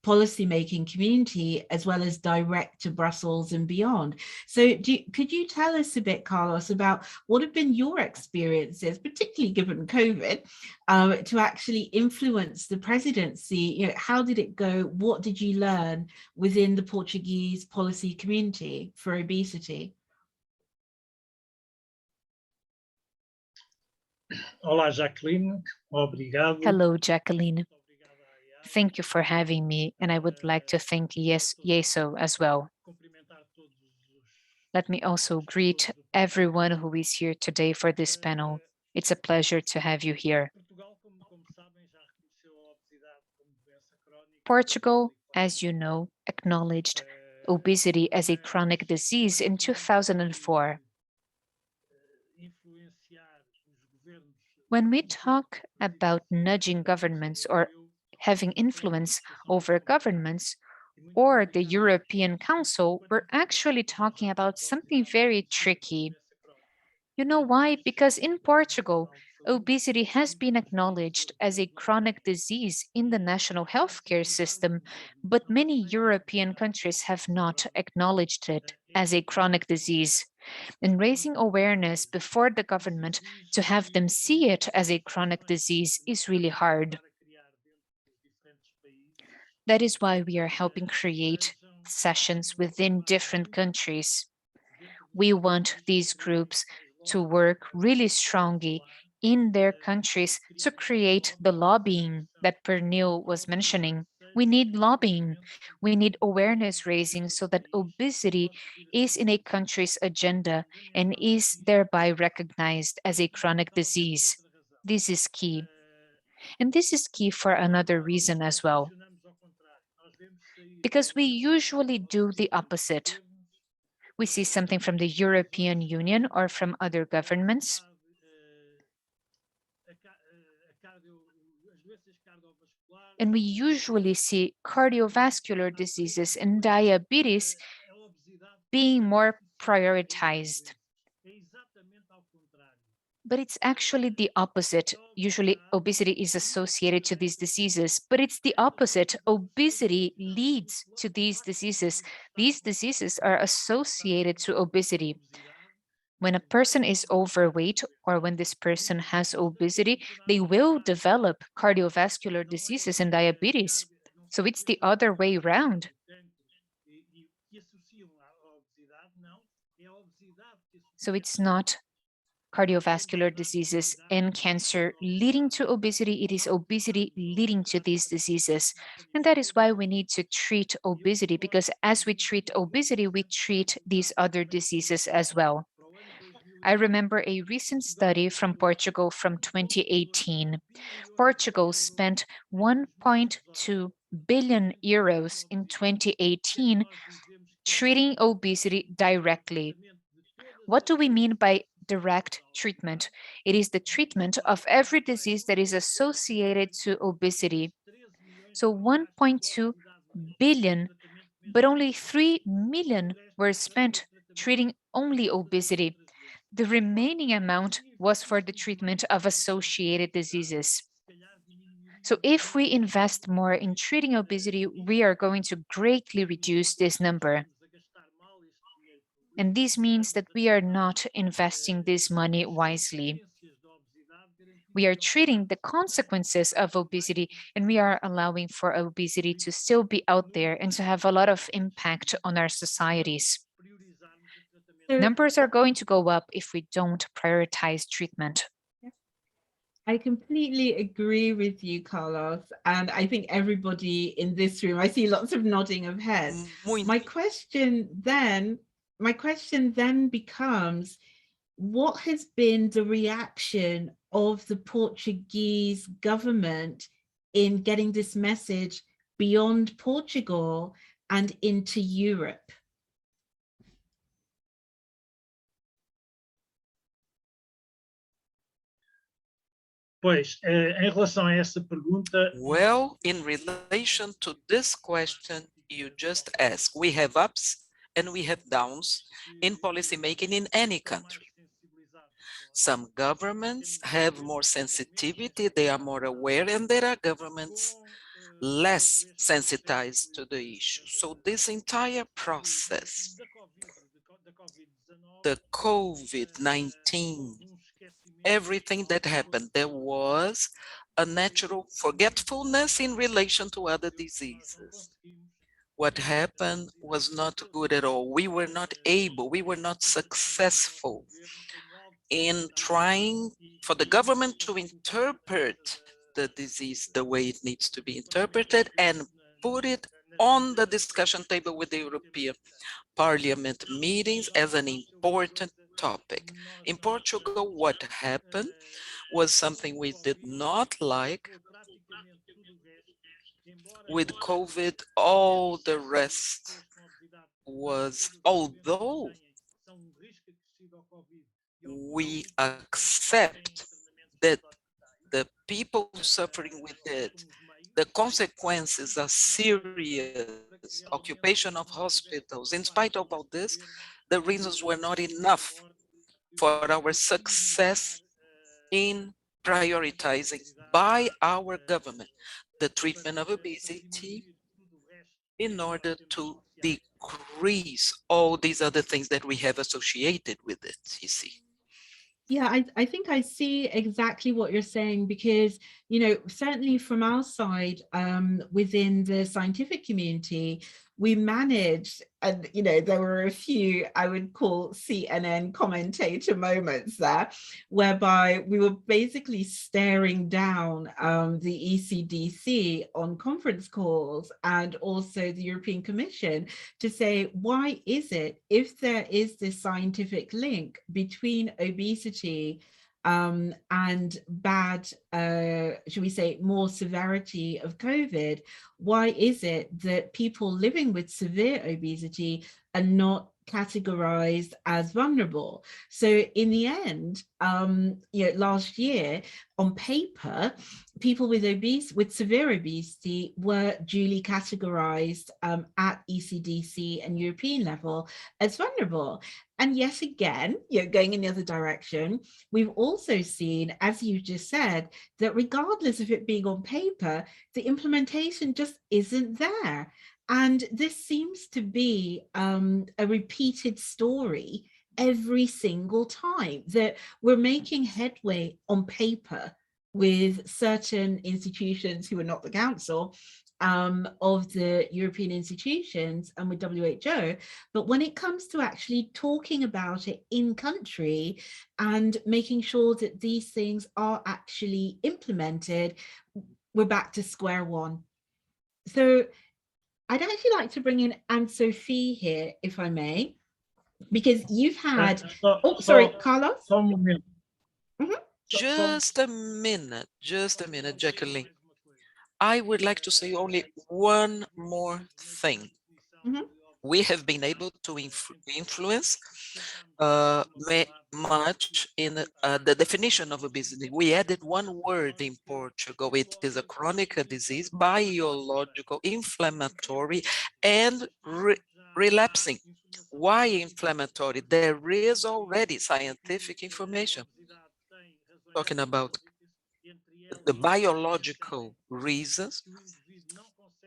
[SPEAKER 2] policymaking community, as well as direct to Brussels and beyond. So could you tell us a bit, Carlos, about what have been your experiences, particularly given COVID, to actually influence the presidency? How did it go? What did you learn within the Portuguese policy community for obesity?
[SPEAKER 6] Olá, Jacqueline. Obrigado.
[SPEAKER 7] Hello, Jacqueline. Thank you for having me, and I would like to thank Easo as well. Let me also greet everyone who is here today for this panel. It's a pleasure to have you here. Portugal, as you know, acknowledged obesity as a chronic disease in 2004. When we talk about nudging governments or having influence over governments or the European Council, we're actually talking about something very tricky. You know why? Because in Portugal, obesity has been acknowledged as a chronic disease in the national healthcare system, but many European countries have not acknowledged it as a chronic disease. And raising awareness before the government to have them see it as a chronic disease is really hard. That is why we are helping create sessions within different countries. We want these groups to work really strongly in their countries to create the lobbying that Pernil was mentioning. We need lobbying. We need awareness raising so that obesity is in a country's agenda and is thereby recognized as a chronic disease. This is key. And this is key for another reason as well. Because we usually do the opposite. We see something from the European Union or from other governments. And we usually see cardiovascular diseases and diabetes being more prioritized. But it's actually the opposite. Usually obesity is associated to these diseases, but it's the opposite. Obesity leads to these diseases. These diseases are associated to obesity. When a person is overweight or when this person has obesity, they will develop cardiovascular diseases and diabetes. So it's the other way around. So it's not cardiovascular diseases and cancer leading to obesity, it is obesity leading to these diseases. And that is why we need to treat obesity, because as we treat obesity, we treat these other diseases as well. I remember a recent study from Portugal from 2018. Portugal spent 1.2 billion euros in 2018 treating obesity directly. What do we mean by direct treatment? It is the treatment of every disease that is associated to obesity. So 1.2 billion, but only 3 million were spent treating only obesity. The remaining amount was for the treatment of associated diseases. So if we invest more in treating obesity, we are going to greatly reduce this number. And this means that we are not investing this money wisely. We are treating the consequences of obesity, and we are allowing for obesity to still be out there and to have a lot of impact on our societies. Numbers are going to go up if we don't prioritize treatment.
[SPEAKER 2] I completely agree with you, Carlos. And I think everybody in this room, I see lots of nodding of heads. My question then becomes, what has been the reaction of the Portuguese government in getting this message beyond Portugal and into Europe?
[SPEAKER 6] Pois, em relação a essa pergunta,
[SPEAKER 8] Well, in relation to this question you just asked, we have ups and we have downs in policymaking in any country. Some governments have more sensitivity, they are more aware, and there are governments less sensitized to the issue. So this entire process, the COVID-19, everything that happened, there was a natural forgetfulness in relation to other diseases. What happened was not good at all. We were not successful in trying for the government to interpret the disease the way it needs to be interpreted and put it on the discussion table with the European Parliament meetings as an important topic. In Portugal, what happened was something we did not like. With COVID, all the rest was, although we accept that the people suffering with it, the consequences are serious, occupation of hospitals. In spite of all this, the reasons were not enough for our success in prioritizing by our government the treatment of obesity in order to decrease all these other things that we have associated with it, you see.
[SPEAKER 2] Yeah, I think I see exactly what you're saying, because, you know, certainly from our side, within the scientific community, we managed, and there were a few I would call CNN commentator moments there, whereby we were basically staring down the ECDC on conference calls and also the European Commission to say, why is it, if there is this scientific link between obesity and bad, should we say, more severity of COVID, why is it that people living with severe obesity are not categorized as vulnerable? So in the end, last year, on paper, people with severe obesity were duly categorized at ECDC and European level as vulnerable. And yet again, going in the other direction, we've also seen, as you just said, that regardless of it being on paper, the implementation just isn't there. And this seems to be a repeated story every single time, that we're making headway on paper with certain institutions who are not the council of the European institutions and with WHO. But when it comes to actually talking about it in country and making sure that these things are actually implemented, we're back to square one. So I'd actually like to bring in Anne-Sophie here, if I may, because you've had, Carlos?
[SPEAKER 8] Just a minute, Jacqueline. I would like to say only one more thing. We have been able to influence much in the definition of obesity. We added one word in Portugal. It is a chronic disease, biological, inflammatory, and relapsing. Why inflammatory? There is already scientific information talking about the biological reasons,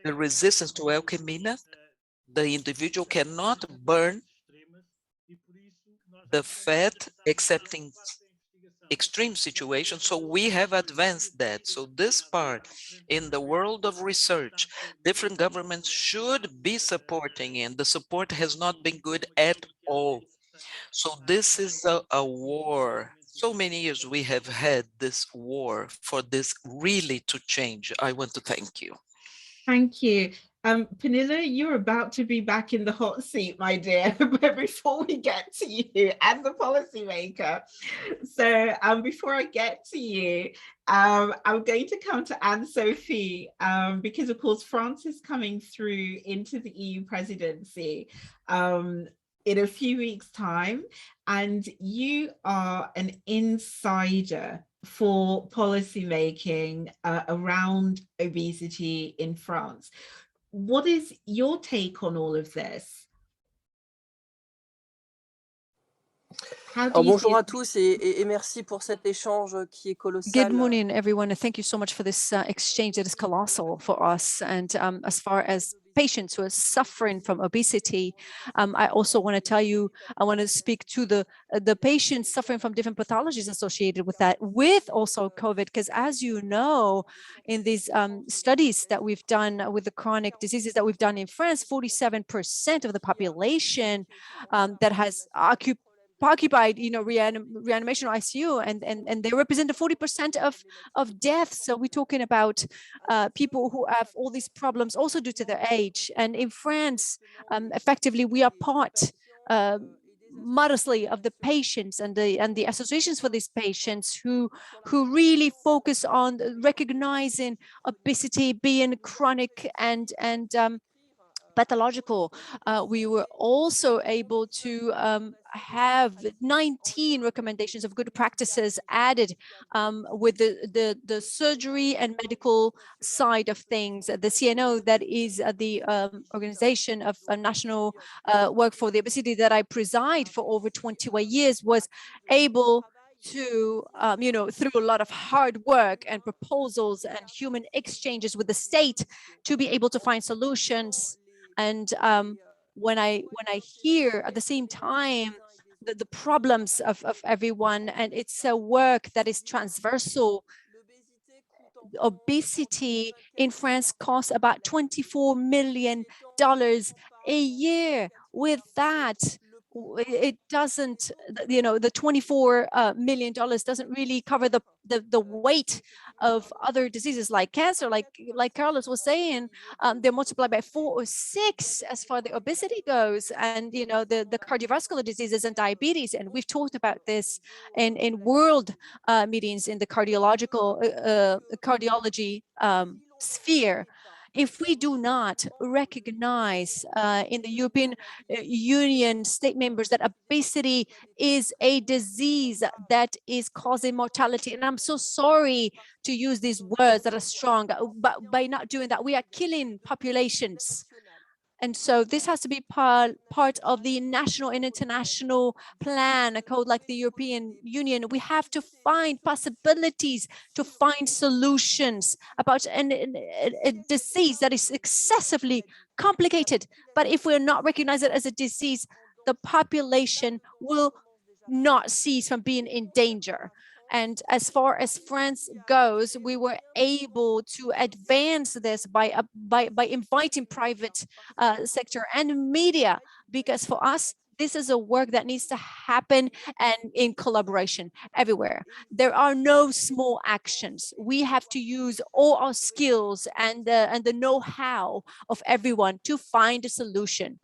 [SPEAKER 8] the resistance to alkemia. The individual cannot burn the fat except in extreme situations. So we have advanced that. So this part in the world of research, different governments should be supporting, and the support has not been good at all. So this is a war. So many years we have had this war for this really to change. I want to thank you.
[SPEAKER 2] Thank you. Pernilla, you're about to be back in the hot seat, my dear, but before we get to you and the policymaker. So before I get to you, I'm going to come to Anne-Sophie because, of course, France is coming through into the EU presidency in a few weeks' time, and you are an insider for policymaking around obesity in France. What is your take on all of this?
[SPEAKER 9] Bonjour à tous et merci pour cet échange qui est colossal.
[SPEAKER 10] Good morning, everyone, and thank you so much for this exchange that is colossal for us. And as far as patients who are suffering from obesity, I also want to tell you, I want to speak to the patients suffering from different pathologies associated with that, with also COVID, because as you know, in these studies that we've done with the chronic diseases that we've done in France, 47% of the population that has occupied, reanimation or ICU, and they represent 40% of deaths. So we're talking about people who have all these problems also due to their age. And in France, effectively, we are part modestly of the patients and the associations for these patients who really focus on recognizing obesity being chronic and pathological. We were also able to have 19 recommendations of good practices added with the surgery and medical side of things. The CNO, that is the organization of national work for the obesity that I preside for over 21 years, was able to, through a lot of hard work and proposals and human exchanges with the state, to be able to find solutions. And when I hear at the same time the problems of everyone, and it's a work that is transversal, obesity in France costs about $24 million a year. With that, it doesn't, you know, the $24 million doesn't really cover the weight of other diseases like cancer, like Carlos was saying. They're multiplied by 4 or 6 as far as the obesity goes, and you know, the cardiovascular diseases and diabetes. And we've talked about this in world meetings in the cardiology sphere. If we do not recognize in the European Union state members that obesity is a disease that is causing mortality, and I'm so sorry to use these words that are strong, but by not doing that, we are killing populations. And so this has to be part of the national and international plan, a code like the European Union. We have to find possibilities, to find solutions about a disease that is excessively complicated. But if we're not recognizing it as a disease, the population will not cease from being in danger. And as far as France goes, we were able to advance this by inviting private sector and media, because for us, this is a work that needs to happen and in collaboration everywhere. There are no small actions. We have to use all our skills and the know-how of everyone to find a solution.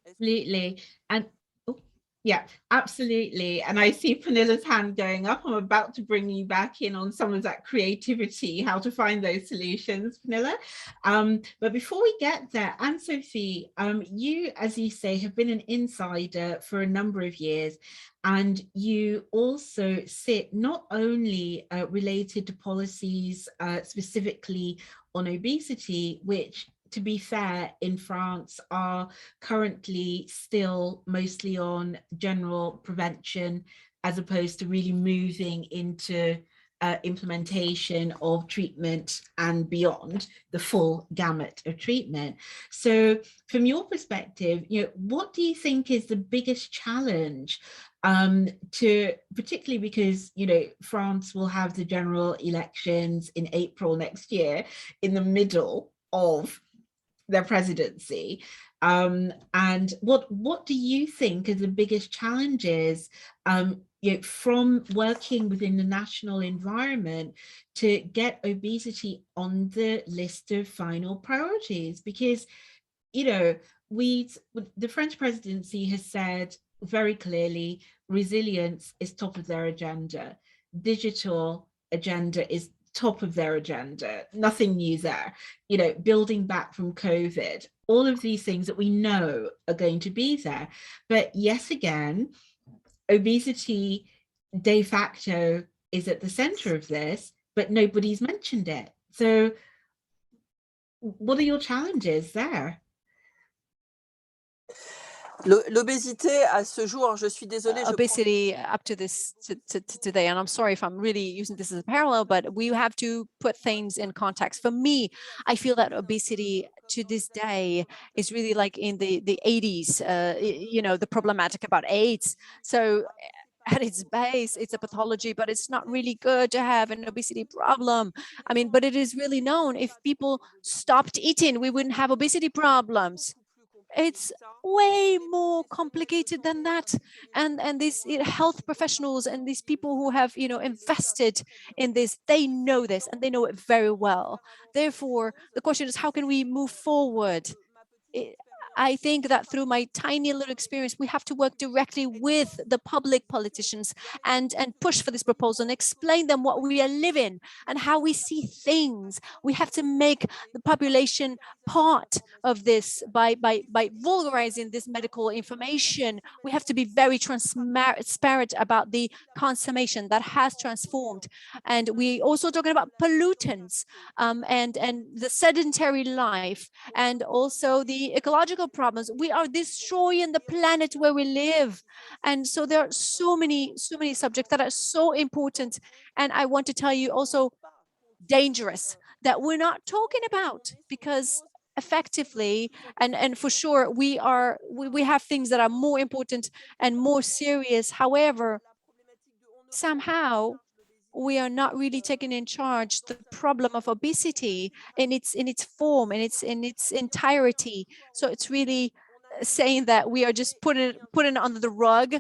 [SPEAKER 2] Absolutely. And yeah, absolutely. And I see Panilla's hand going up. I'm about to bring you back in on some of that creativity, how to find those solutions, Panilla. But before we get there, Anne-Sophie, you, as you say, have been an insider for a number of years, and you also sit not only related to policies specifically on obesity, which, to be fair, in France are currently still mostly on general prevention, as opposed to really moving into implementation of treatment and beyond, the full gamut of treatment. So from your perspective, you know, what do you think is the biggest challenge to, particularly because, you know, France will have the general elections in April next year, in the middle of their presidency, and what do you think are the biggest challenges, you know, from working within the national environment to get obesity on the list of final priorities? Because, you know, the French presidency has said very clearly resilience is top of their agenda, digital agenda is top of their agenda, nothing new there, you know, building back from COVID, all of these things that we know are going to be there. But yet again, obesity de facto is at the center of this, but nobody's mentioned it. So what are your challenges there?
[SPEAKER 9] L'obésité à ce jour, je suis désolée.
[SPEAKER 10] Obesity up to this today, and I'm sorry if I'm really using this as a parallel, but we have to put things in context. For me, I feel that obesity to this day is really like in the 80s, you know, the problematic about AIDS. So at its base, it's a pathology, but it's not really good to have an obesity problem. I mean, but it is really known, if people stopped eating, we wouldn't have obesity problems. It's way more complicated than that, and these health professionals and these people who have, you know, invested in this, they know this and they know it very well. Therefore, the question is, how can we move forward? I think that through my tiny little experience, we have to work directly with the public politicians and push for this proposal and explain them what we are living and how we see things. We have to make the population part of this by vulgarizing this medical information. We have to be very transparent about the consummation that has transformed. And we also talking about pollutants and the sedentary life, and also the ecological problems. We are destroying the planet where we live. And so there are so many subjects that are so important. And I want to tell you also dangerous that we're not talking about, because effectively and for sure we have things that are more important and more serious. However, somehow we are not really taking in charge the problem of obesity in its form, in its entirety. So it's really saying that we are just putting it under the rug,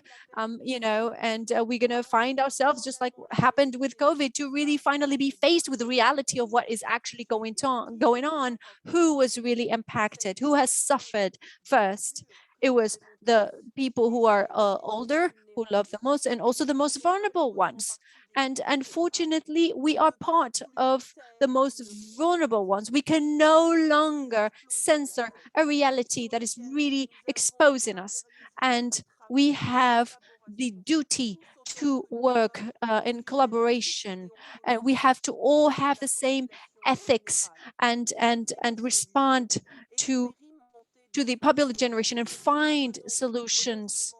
[SPEAKER 10] you know, and we're going to find ourselves, just like happened with COVID, to really finally be faced with the reality of what is actually going on, who was really impacted, who has suffered first. It was the people who are older, who love the most, and also the most vulnerable ones. And unfortunately, we are part of the most vulnerable ones. We can no longer censor a reality that is really exposing us. And we have the duty to work in collaboration. And we have to all have the same ethics and respond to the popular generation and find solutions.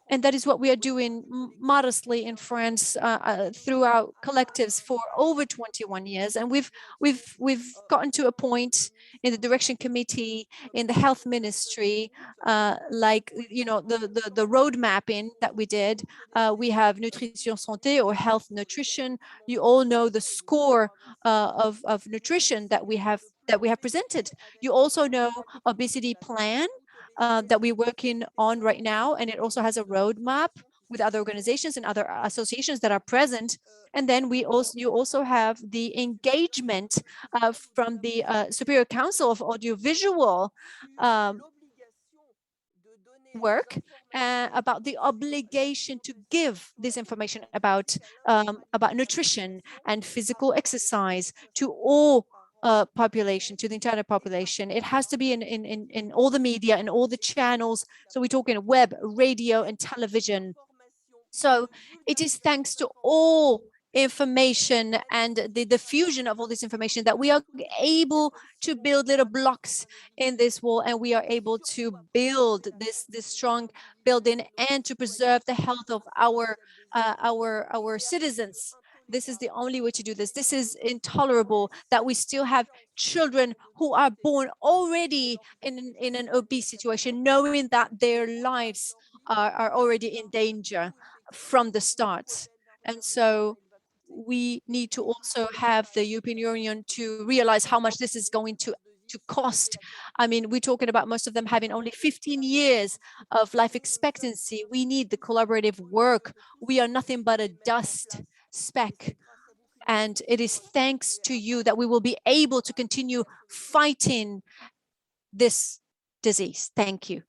[SPEAKER 10] And that is what we are doing modestly in France through our collectives for over 21 years. And we've gotten to a point in the direction committee, in the health ministry, like, you know, the road mapping that we did. We have nutrition santé, or health nutrition. You all know the score of nutrition that we have presented. You also know obesity plan that we're working on right now, and it also has a roadmap with other organizations and other associations that are present. And then you also have the engagement from the Superior Council of Audiovisual work about the obligation to give this information about nutrition and physical exercise to all population, to the entire population. It has to be in all the media and all the channels. So we're talking web, radio, and television. So it is thanks to all information and the diffusion of all this information that we are able to build little blocks in this wall, and we are able to build this strong building and to preserve the health of our citizens. This is the only way to do this. This is intolerable that we still have children who are born already in an obese situation, knowing that their lives are already in danger from the start. And so we need to also have the European Union to realize how much this is going to cost. I mean, we're talking about most of them having only 15 years of life expectancy. We need the collaborative work. We are nothing but a dust speck. And it is thanks to you that we will be able to continue fighting this disease. Thank you.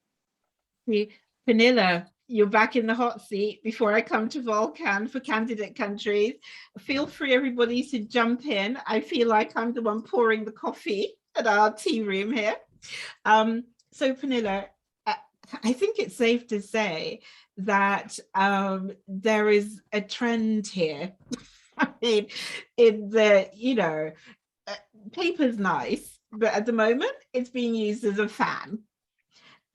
[SPEAKER 2] Pernilla, you're back in the hot seat. Before I come to Volkan for candidate countries, feel free, everybody, to jump in. I feel like I'm the one pouring the coffee at our tea room here. So Pernilla, I think it's safe to say that there is a trend here. I mean, in the, you know, paper's nice, but at the moment it's being used as a fan.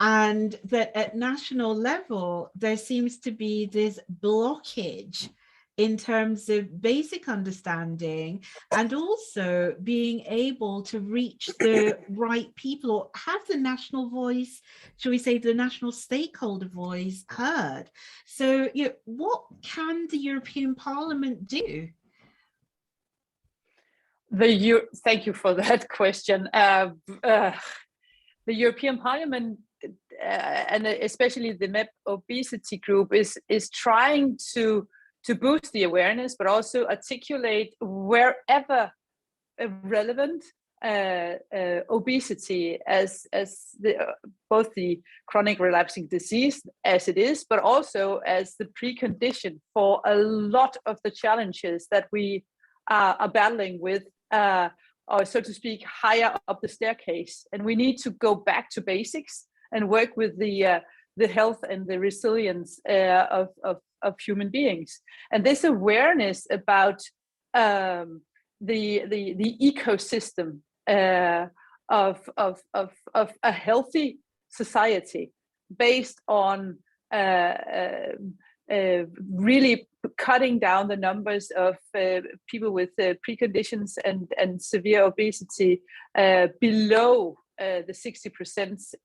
[SPEAKER 2] And that at national level, there seems to be this blockage in terms of basic understanding and also being able to reach the right people or have the national voice, shall we say, the national stakeholder voice heard. So, you know, what can the European Parliament do?
[SPEAKER 5] Thank you for that question. The European Parliament and especially the MEP obesity group is trying to boost the awareness, but also articulate wherever relevant obesity as both the chronic relapsing disease as it is, but also as the precondition for a lot of the challenges that we are battling with, or so to speak, higher up the staircase. And we need to go back to basics and work with the health and the resilience of human beings. And this awareness about the ecosystem of a healthy society based on really cutting down the numbers of people with preconditions and severe obesity below the 60%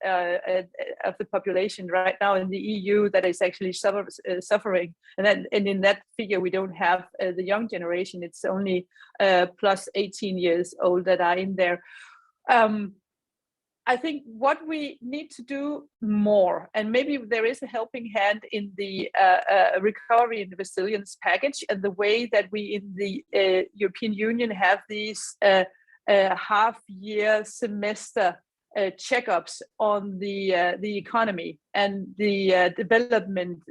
[SPEAKER 5] of the population right now in the EU that is actually suffering. And in that figure, we don't have the young generation. It's only plus 18 years old that are in there. I think what we need to do more, and maybe there is a helping hand in the recovery and resilience package, and the way that we in the European Union have these half-year semester checkups on the economy and the development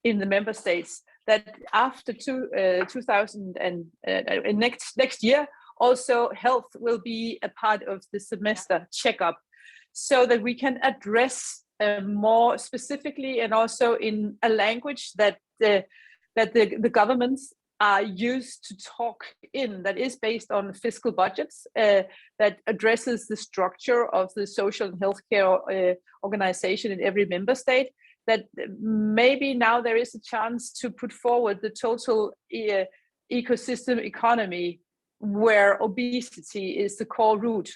[SPEAKER 5] in the member states. That after 2000 and next year, also health will be a part of the semester checkup, so that we can address more specifically and also in a language that the governments are used to talk in, that is based on fiscal budgets, that addresses the structure of the social and healthcare organization in every member state. That maybe now there is a chance to put forward the total ecosystem economy, where obesity is the core root.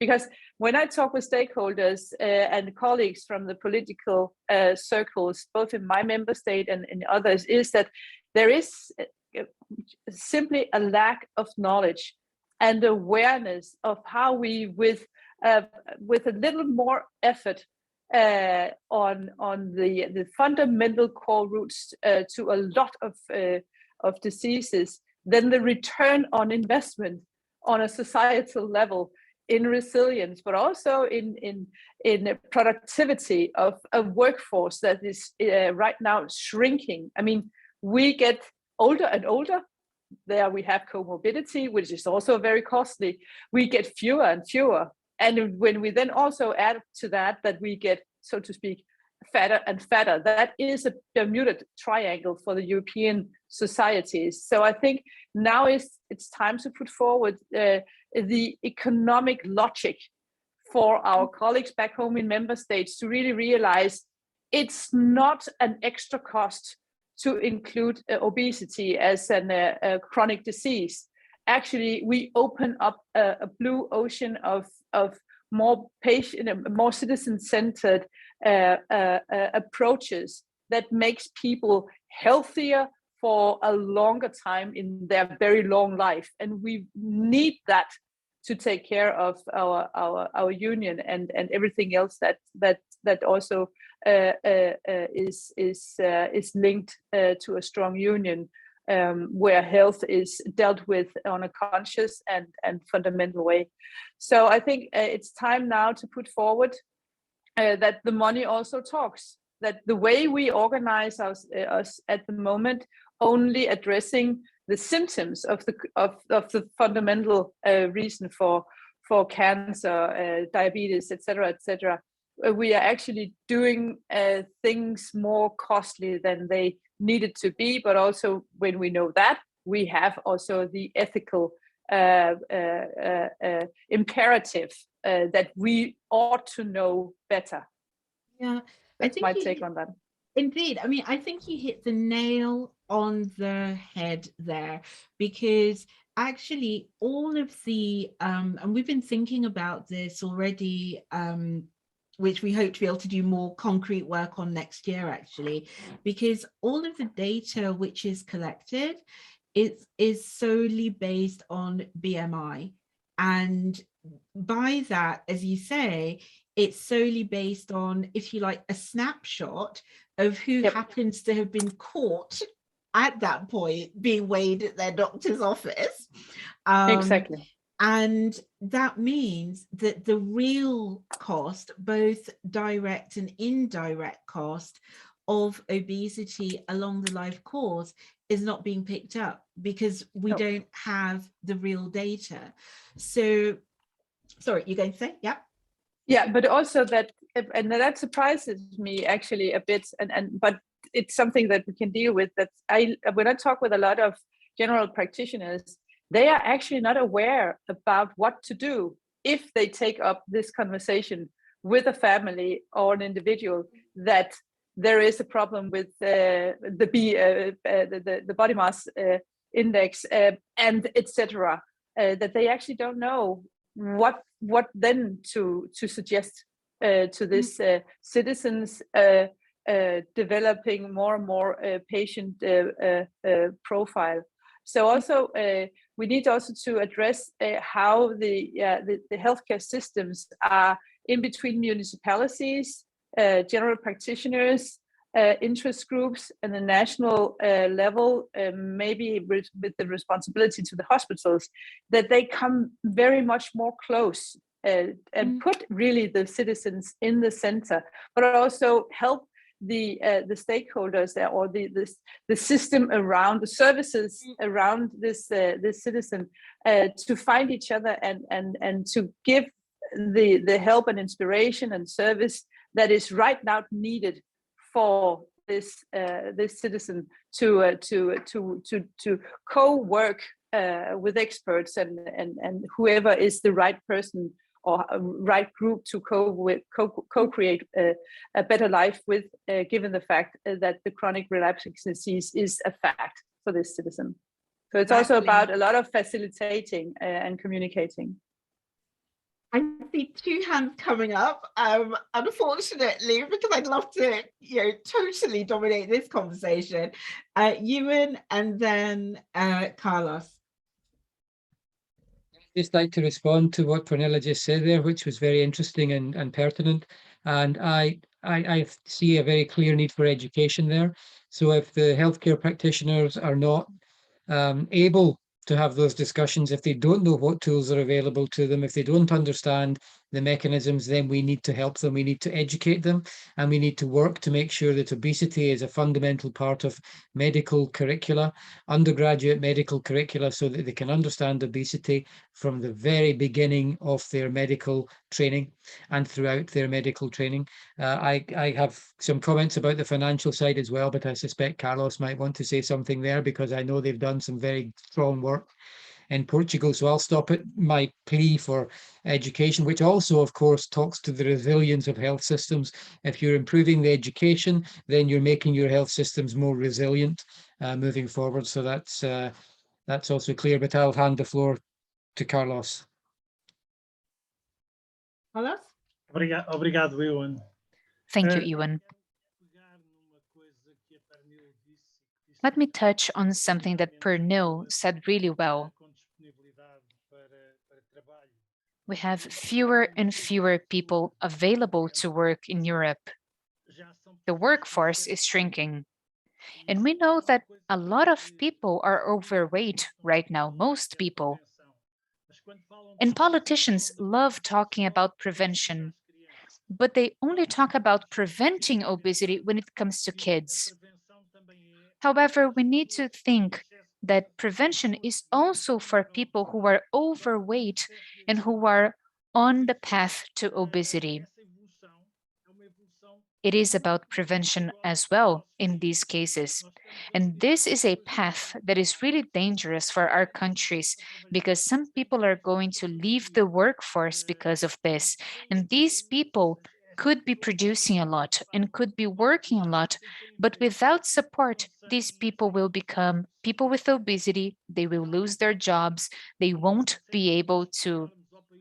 [SPEAKER 5] Because when I talk with stakeholders and colleagues from the political circles, both in my member state and in others, is that there is simply a lack of knowledge and awareness of how we, with a little more effort on the fundamental core roots to a lot of diseases, then the return on investment on a societal level in resilience, but also in productivity of a workforce that is right now shrinking. I mean, we get older and older. There we have comorbidity, which is also very costly. We get fewer and fewer. And when we then also add to that we get, so to speak, fatter and fatter, that is a Bermuda triangle for the European societies. So I think now it's time to put forward the economic logic for our colleagues back home in member states to really realize it's not an extra cost to include obesity as a chronic disease. Actually, we open up a blue ocean of more patient, more citizen-centered approaches that makes people healthier for a longer time in their very long life. And we need that to take care of our union and everything else that also is linked to a strong union, where health is dealt with on a conscious and fundamental way. So I think it's time now to put forward that the money also talks, that the way we organize us at the moment, only addressing the symptoms of the fundamental reason for cancer, diabetes, etc. We are actually doing things more costly than they needed to be, but also when we know that, we have also the ethical imperative that we ought to know better.
[SPEAKER 2] Yeah,
[SPEAKER 5] that's my take on that.
[SPEAKER 2] Indeed. I mean, I think you hit the nail on the head there, because actually all of the, and we've been thinking about this already, which we hope to be able to do more concrete work on next year, actually, because all of the data which is collected is solely based on BMI. And by that, as you say, it's solely based on, if you like, a snapshot of who happens to have been caught at that point being weighed at their doctor's office.
[SPEAKER 5] Exactly.
[SPEAKER 2] And that means that the real cost, both direct and indirect cost of obesity along the life course, is not being picked up because we don't have the real data. So, sorry, you're going to say? Yeah.
[SPEAKER 5] Yeah, but also that, and that surprises me actually a bit, but it's something that we can deal with. That when I talk with a lot of general practitioners, they are actually not aware about what to do if they take up this conversation with a family or an individual that there is a problem with the body mass index and etc. That they actually don't know what what then to suggest to this citizens developing more and more patient profile. So also we need also to address how the healthcare systems are in between municipalities, general practitioners, interest groups, and the national level, maybe with the responsibility to the hospitals, that they come very much more close and put really the citizens in the center, but also help the stakeholders there, or the system around, the services around this citizen, to find each other and to give the help and inspiration and service that is right now needed for this citizen to co-work with experts and whoever is the right person or right group to co-create a better life with, given the fact that the chronic relapsing disease is a fact for this citizen. So it's also about a lot of facilitating and communicating.
[SPEAKER 2] I see two hands coming up, unfortunately, because I'd love to, totally dominate this conversation. Ewan and then Carlos.
[SPEAKER 1] Just like to respond to what Pernilla just said there, which was very interesting and pertinent. And I see a very clear need for education there. So if the healthcare practitioners are not able to have those discussions, if they don't know what tools are available to them, if they don't understand the mechanisms, then we need to help them. We need to educate them, and we need to work to make sure that obesity is a fundamental part of medical curricula, undergraduate medical curricula, so that they can understand obesity from the very beginning of their medical training and throughout their medical training. I have some comments about the financial side as well, but I suspect Carlos might want to say something there, because I know they've done some very strong work in Portugal. So I'll stop at my plea for education, which also, of course, talks to the resilience of health systems. If you're improving the education, then you're making your health systems more resilient moving forward. So that's also clear, but I'll hand the floor to Carlos.
[SPEAKER 2] Carlos?
[SPEAKER 6] Obrigado, Ewan.
[SPEAKER 7] Thank you, Ewan. Let me touch on something that Pernille said really well. We have fewer and fewer people available to work in Europe. The workforce is shrinking. And we know that a lot of people are overweight right now, most people. And politicians love talking about prevention, but they only talk about preventing obesity when it comes to kids. However, we need to think that prevention is also for people who are overweight and who are on the path to obesity. It is about prevention as well in these cases. And this is a path that is really dangerous for our countries, because some people are going to leave the workforce because of this. And these people could be producing a lot and could be working a lot, but without support, these people will become people with obesity. They will lose their jobs. They won't be able to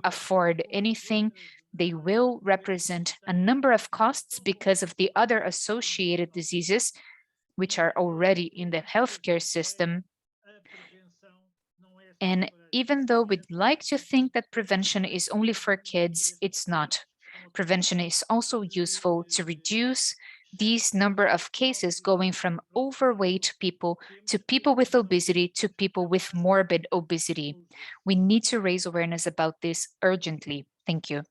[SPEAKER 7] afford anything. They will represent a number of costs because of the other associated diseases, which are already in the healthcare system. And even though we'd like to think that prevention is only for kids, it's not. Prevention is also useful to reduce these number of cases going from overweight people to people with obesity to people with morbid obesity. We need to raise awareness about this urgently. Thank you.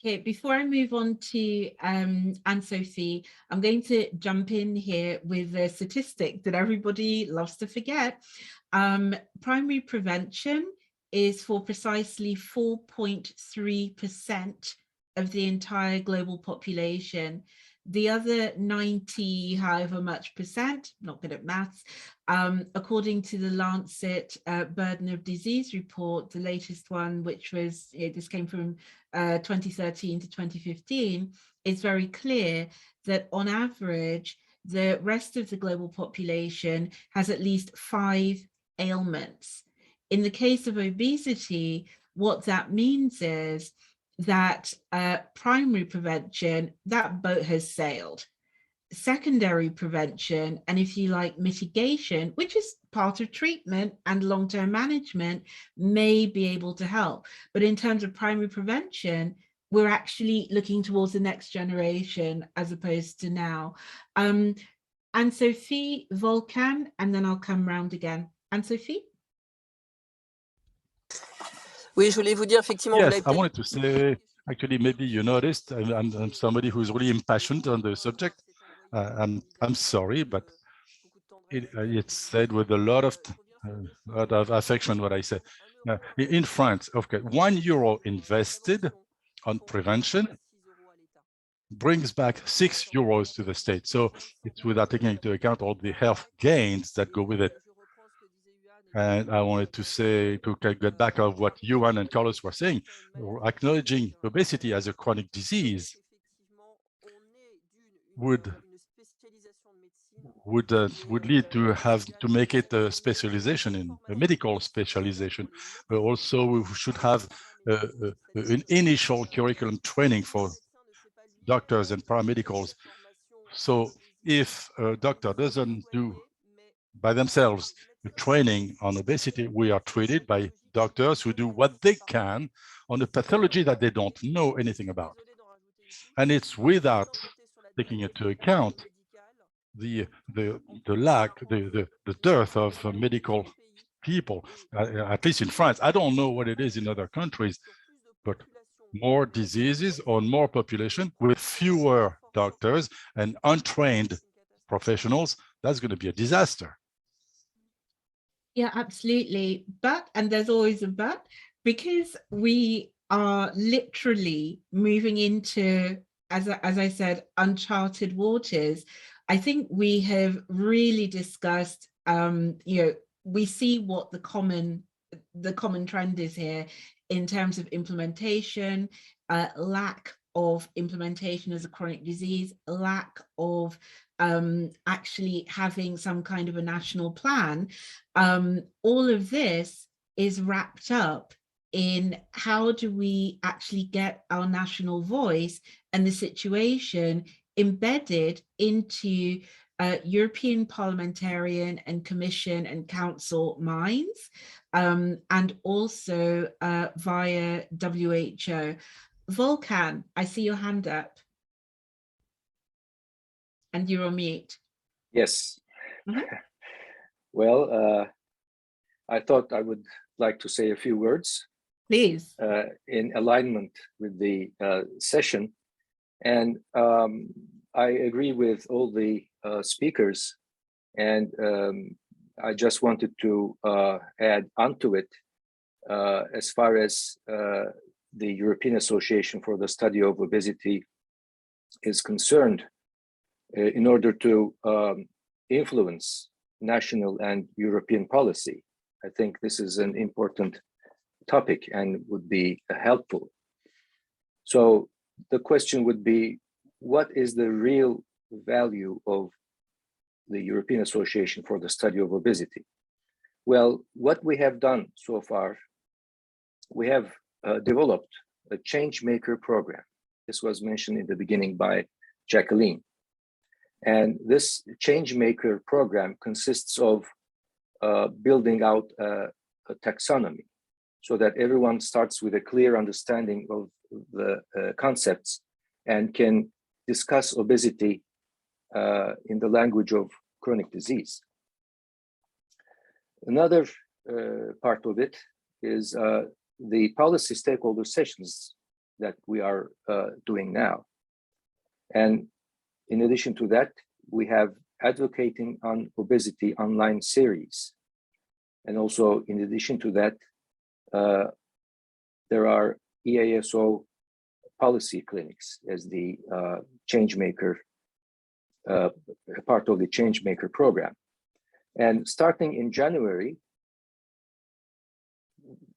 [SPEAKER 2] Okay, before I move on to Anne-Sophie, I'm going to jump in here with a statistic that everybody loves to forget. Primary prevention is for precisely 4.3% of the entire global population. The other 90, however much percent, not good at maths, according to the Lancet Burden of Disease report, the latest one, which was, this came from 2013 to 2015, it's very clear that on average, the rest of the global population has at least 5 ailments. In the case of obesity, what that means is that primary prevention, that boat has sailed. Secondary prevention, and if you like, mitigation, which is part of treatment and long-term management, may be able to help. But in terms of primary prevention, we're actually looking towards the next generation as opposed to now. Anne-Sophie, Volkan, and then I'll come round again. Anne-Sophie?
[SPEAKER 9] Oui, je voulais vous dire effectivement.
[SPEAKER 11] Yes, I wanted to say, actually, maybe you noticed, I'm somebody who's really impassioned on the subject. I'm sorry, but it's said with a lot of affection what I said. In France, okay, €1 invested on prevention brings back €6 to the state. So it's without taking into account all the health gains that go with it. And I wanted to say, to get back of what Johan and Carlos were saying, acknowledging obesity as a chronic disease would lead to make it a specialization, in a medical specialization, but also we should have an initial curriculum training for doctors and paramedicals. So if a doctor doesn't do by themselves the training on obesity, we are treated by doctors who do what they can on a pathology that they don't know anything about. And it's without taking into account the dearth of medical people, at least in France. I don't know what it is in other countries, but more diseases on more population with fewer doctors and untrained professionals, that's going to be a disaster.
[SPEAKER 2] Yeah, absolutely. But, and there's always a but, because we are literally moving into, as I said, uncharted waters. I think we have really discussed, we see what the common trend is here in terms of implementation, lack of implementation as a chronic disease, lack of actually having some kind of a national plan. All of this is wrapped up in how do we actually get our national voice and the situation embedded into European parliamentarian and commission and council minds, and also via WHO. Volkan, I see your hand up. And you're on mute.
[SPEAKER 3] Yes.
[SPEAKER 2] Mm-hmm.
[SPEAKER 3] Well, I thought I would like to say a few words.
[SPEAKER 2] Please.
[SPEAKER 3] In alignment with the session. And I agree with all the speakers. And I just wanted to add onto it as far as the European Association for the Study of Obesity is concerned. In order to influence national and European policy, I think this is an important topic and would be helpful. So the question would be, what is the real value of the European Association for the Study of Obesity? Well, what we have done so far, we have developed a change maker program. This was mentioned in the beginning by Jacqueline. And this change maker program consists of building out a taxonomy so that everyone starts with a clear understanding of the concepts and can discuss obesity in the language of chronic disease. Another part of it is the policy stakeholder sessions that we are doing now. And in addition to that, we have Advocating on Obesity online series. And also in addition to that, there are EASO policy clinics as the change maker, part of the change maker program. And starting in January,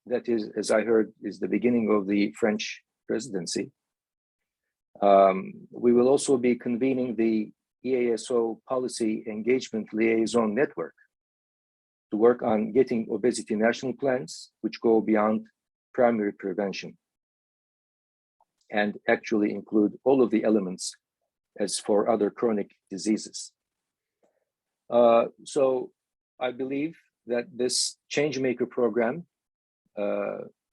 [SPEAKER 3] that is, as I heard, is the beginning of the French presidency. We will also be convening the EASO Policy Engagement Liaison Network to work on getting obesity national plans, which go beyond primary prevention and actually include all of the elements as for other chronic diseases. So I believe that this Changemaker program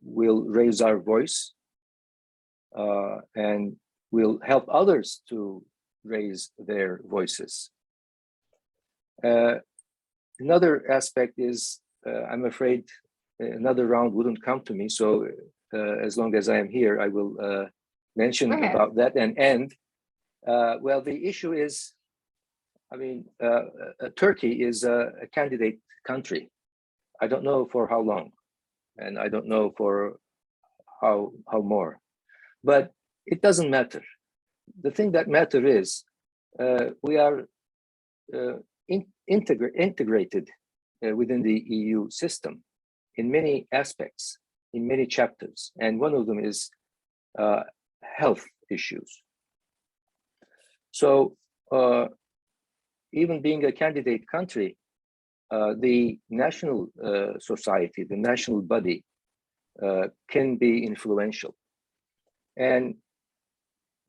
[SPEAKER 3] will raise our voice and will help others to raise their voices. Another aspect is, I'm afraid another round wouldn't come to me, so as long as I am here, I will mention about that and end. Well, the issue is, I mean, Turkey is a candidate country. I don't know for how long, and I don't know for how more, but it doesn't matter. The thing that matters is we are integrated within the EU system in many aspects, in many chapters, and one of them is health issues. So even being a candidate country, the national society, the national body can be influential. And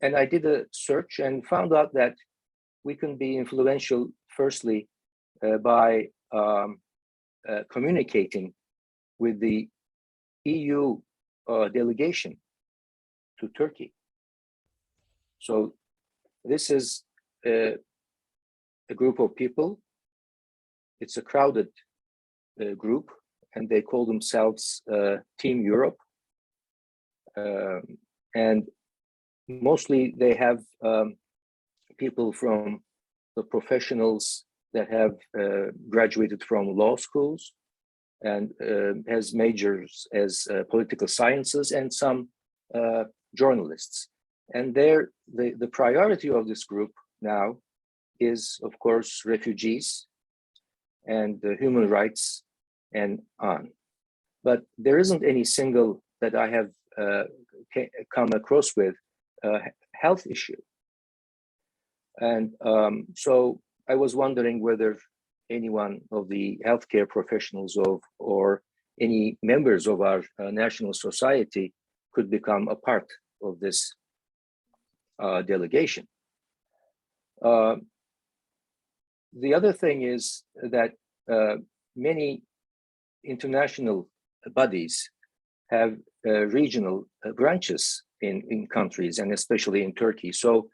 [SPEAKER 3] I did a search and found out that we can be influential firstly by communicating with the EU delegation to Turkey. So this is a group of people. It's a crowded group, and they call themselves Team Europe. And mostly they have people from the professionals that have graduated from law schools and has majors as political sciences, and some journalists. And the priority of this group now is, of course, refugees and human rights and on. But there isn't any single that I have come across with health issue. And so I was wondering whether anyone of the healthcare professionals or any members of our national society could become a part of this delegation. The other thing is that many international bodies have regional branches in countries, and especially in Turkey. So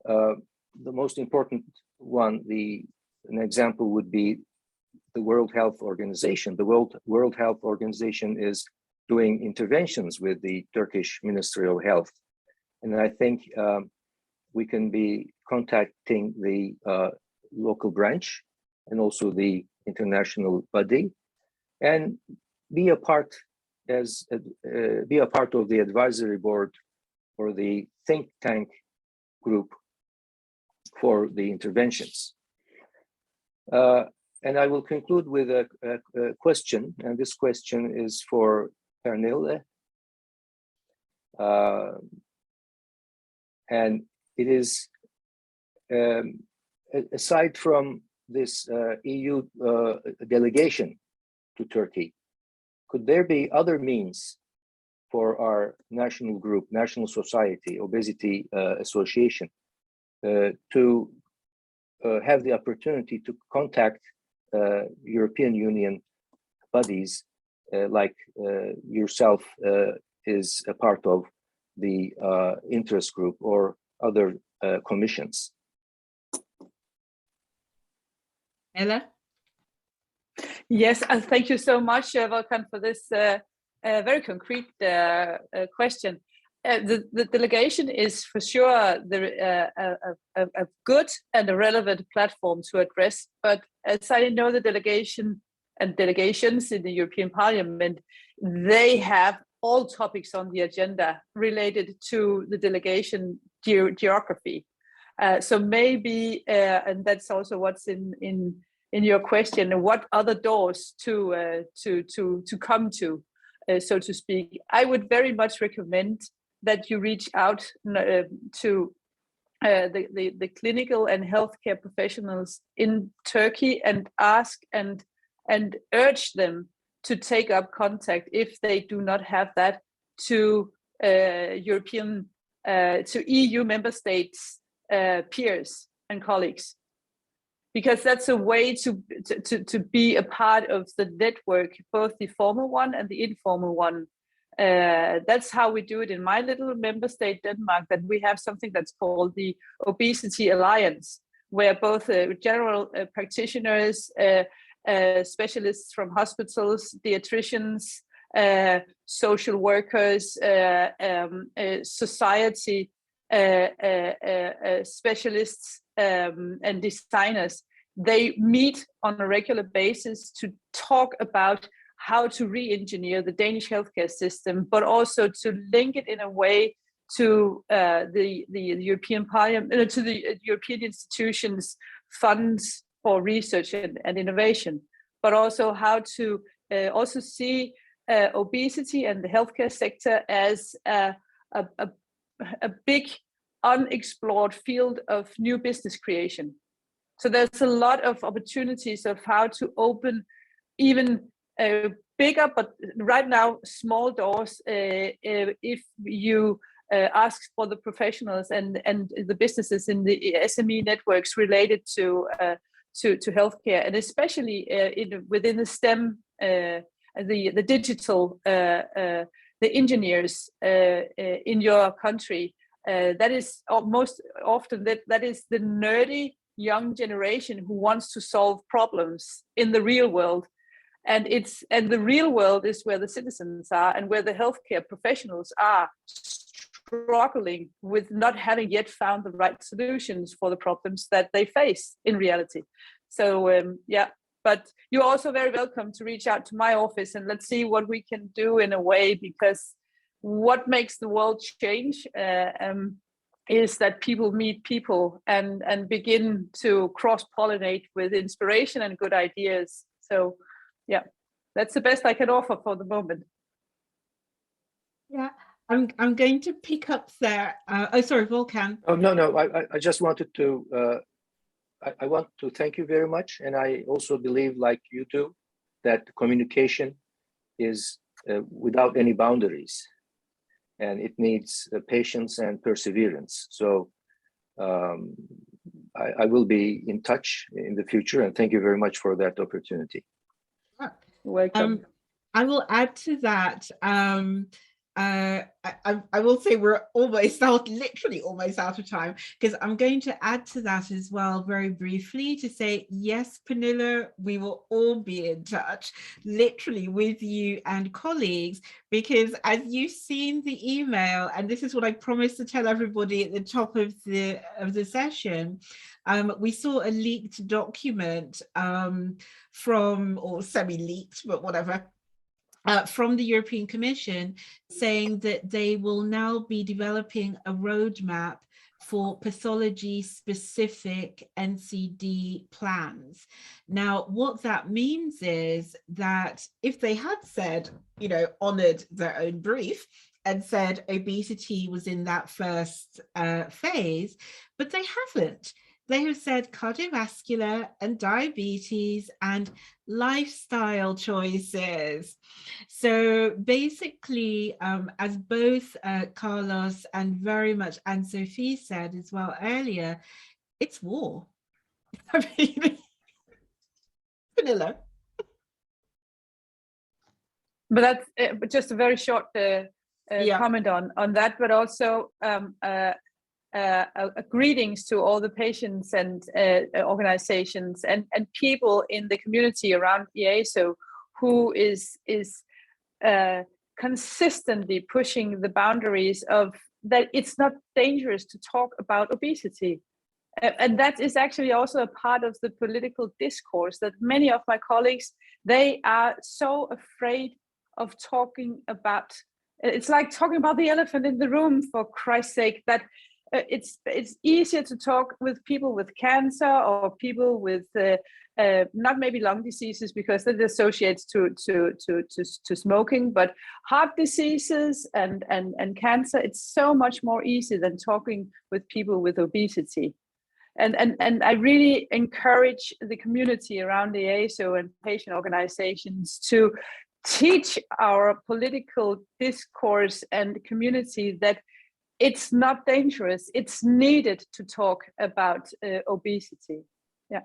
[SPEAKER 3] the most important one, an example would be the World Health Organization. The World Health Organization is doing interventions with the Turkish Ministry of Health. And I think we can be contacting the local branch and also the international body, and be a part of the advisory board or the think tank group for the interventions. And I will conclude with a question, and this question is for Pernille. And it is, aside from this EU delegation to Turkey, could there be other means for our national group, national society, obesity association, to have the opportunity to contact European Union bodies like yourself is a part of the interest group or other commissions?
[SPEAKER 2] Ella?
[SPEAKER 5] Yes, thank you so much, Volkan, for this very concrete question. The delegation is for sure a good and a relevant platform to address, but as I know, the delegation and delegations in the European Parliament, they have all topics on the agenda related to the delegation geography. So maybe, and that's also what's in your question, what other doors to come to, so to speak. I would very much recommend that you reach out to the clinical and healthcare professionals in Turkey and ask and urge them to take up contact if they do not have that to to EU member states peers and colleagues, because that's a way to be a part of the network, both the formal one and the informal one. That's how we do it in my little member state, Denmark, that we have something that's called the Obesity Alliance, where both general practitioners, specialists from hospitals, dietitians, social workers, society specialists, and designers, they meet on a regular basis to talk about how to re-engineer the Danish healthcare system, but also to link it in a way to the European Parliament, to the European institutions' funds for research and innovation, but also how to also see obesity and the healthcare sector as a big unexplored field of new business creation. So there's a lot of opportunities of how to open even bigger, but right now small doors if you ask for the professionals and the businesses in the SME networks related to healthcare, and especially within the STEM, the digital, the engineers in your country. That is most often that is the nerdy young generation who wants to solve problems in the real world, and the real world is where the citizens are and where the healthcare professionals are struggling with not having yet found the right solutions for the problems that they face in reality. So yeah, but you're also very welcome to reach out to my office and let's see what we can do in a way, because what makes the world change is that people meet people and begin to cross-pollinate with inspiration and good ideas. So yeah, that's the best I can offer for the moment.
[SPEAKER 2] Yeah, I'm going to pick up there. Oh, sorry, Volkan.
[SPEAKER 3] Oh, no, I just wanted to, I want to thank you very much. And I also believe, like you do, that communication is without any boundaries. And it needs patience and perseverance. So I will be in touch in the future, and thank you very much for that opportunity.
[SPEAKER 5] Welcome.
[SPEAKER 2] I will add to that. I will say we're literally almost out of time, because I'm going to add to that as well very briefly to say, yes, Pernilla, we will all be in touch literally with you and colleagues, because as you've seen the email, and this is what I promised to tell everybody at the top of the session, we saw a leaked document from, or semi-leaked, but whatever, from the European Commission, saying that they will now be developing a roadmap for pathology-specific NCD plans. Now, what that means is that if they had said, honored their own brief and said obesity was in that first phase, but they haven't. They have said cardiovascular and diabetes and lifestyle choices. So basically, as both Carlos and very much Anne-Sophie said as well earlier, it's war. I mean, vanilla.
[SPEAKER 5] But that's just a very short comment on that, but also greetings to all the patients and organizations and people in the community around Easo who is consistently pushing the boundaries of that it's not dangerous to talk about obesity. And that is actually also a part of the political discourse that many of my colleagues, they are so afraid of talking about. It's like talking about the elephant in the room, for Christ's sake, that it's easier to talk with people with cancer or people with not maybe lung diseases because that associates to smoking, but heart diseases and cancer. It's so much more easy than talking with people with obesity. And I really encourage the community around the Easo and patient organizations to teach our political discourse and community that it's not dangerous. It's needed to talk about obesity. Yeah.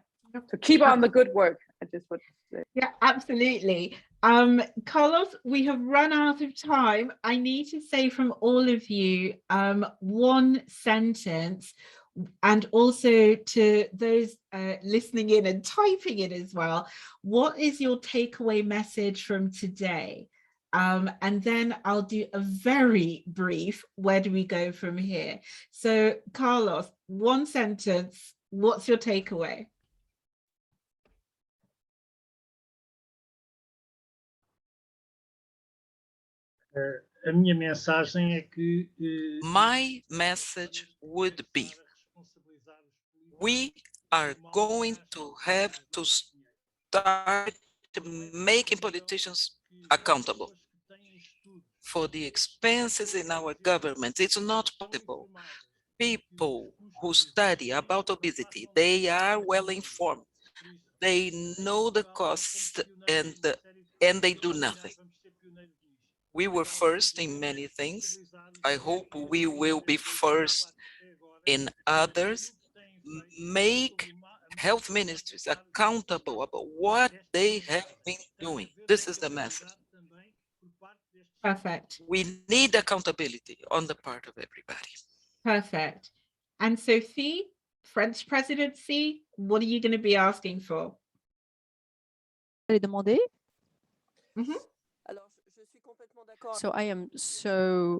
[SPEAKER 5] So keep on the good work. I just want to say.
[SPEAKER 2] Yeah, absolutely. Carlos, we have run out of time. I need to say from all of you, one sentence, and also to those listening in and typing in as well, what is your takeaway message from today? And then I'll do a very brief, where do we go from here? So Carlos, one sentence, what's your takeaway?
[SPEAKER 6] A minha mensagem é que
[SPEAKER 8] My message would be, we are going to have to start making politicians accountable for the expenses in our government. It's not possible. People who study about obesity, they are well informed. They know the costs and they do nothing. We were first in many things. I hope we will be first in others. Make health ministries accountable about what they have been doing. This is the message.
[SPEAKER 2] Perfect.
[SPEAKER 8] We need accountability on the part of everybody.
[SPEAKER 2] Perfect. And Sophie, French presidency, what are you going to be asking for?
[SPEAKER 10] So I am so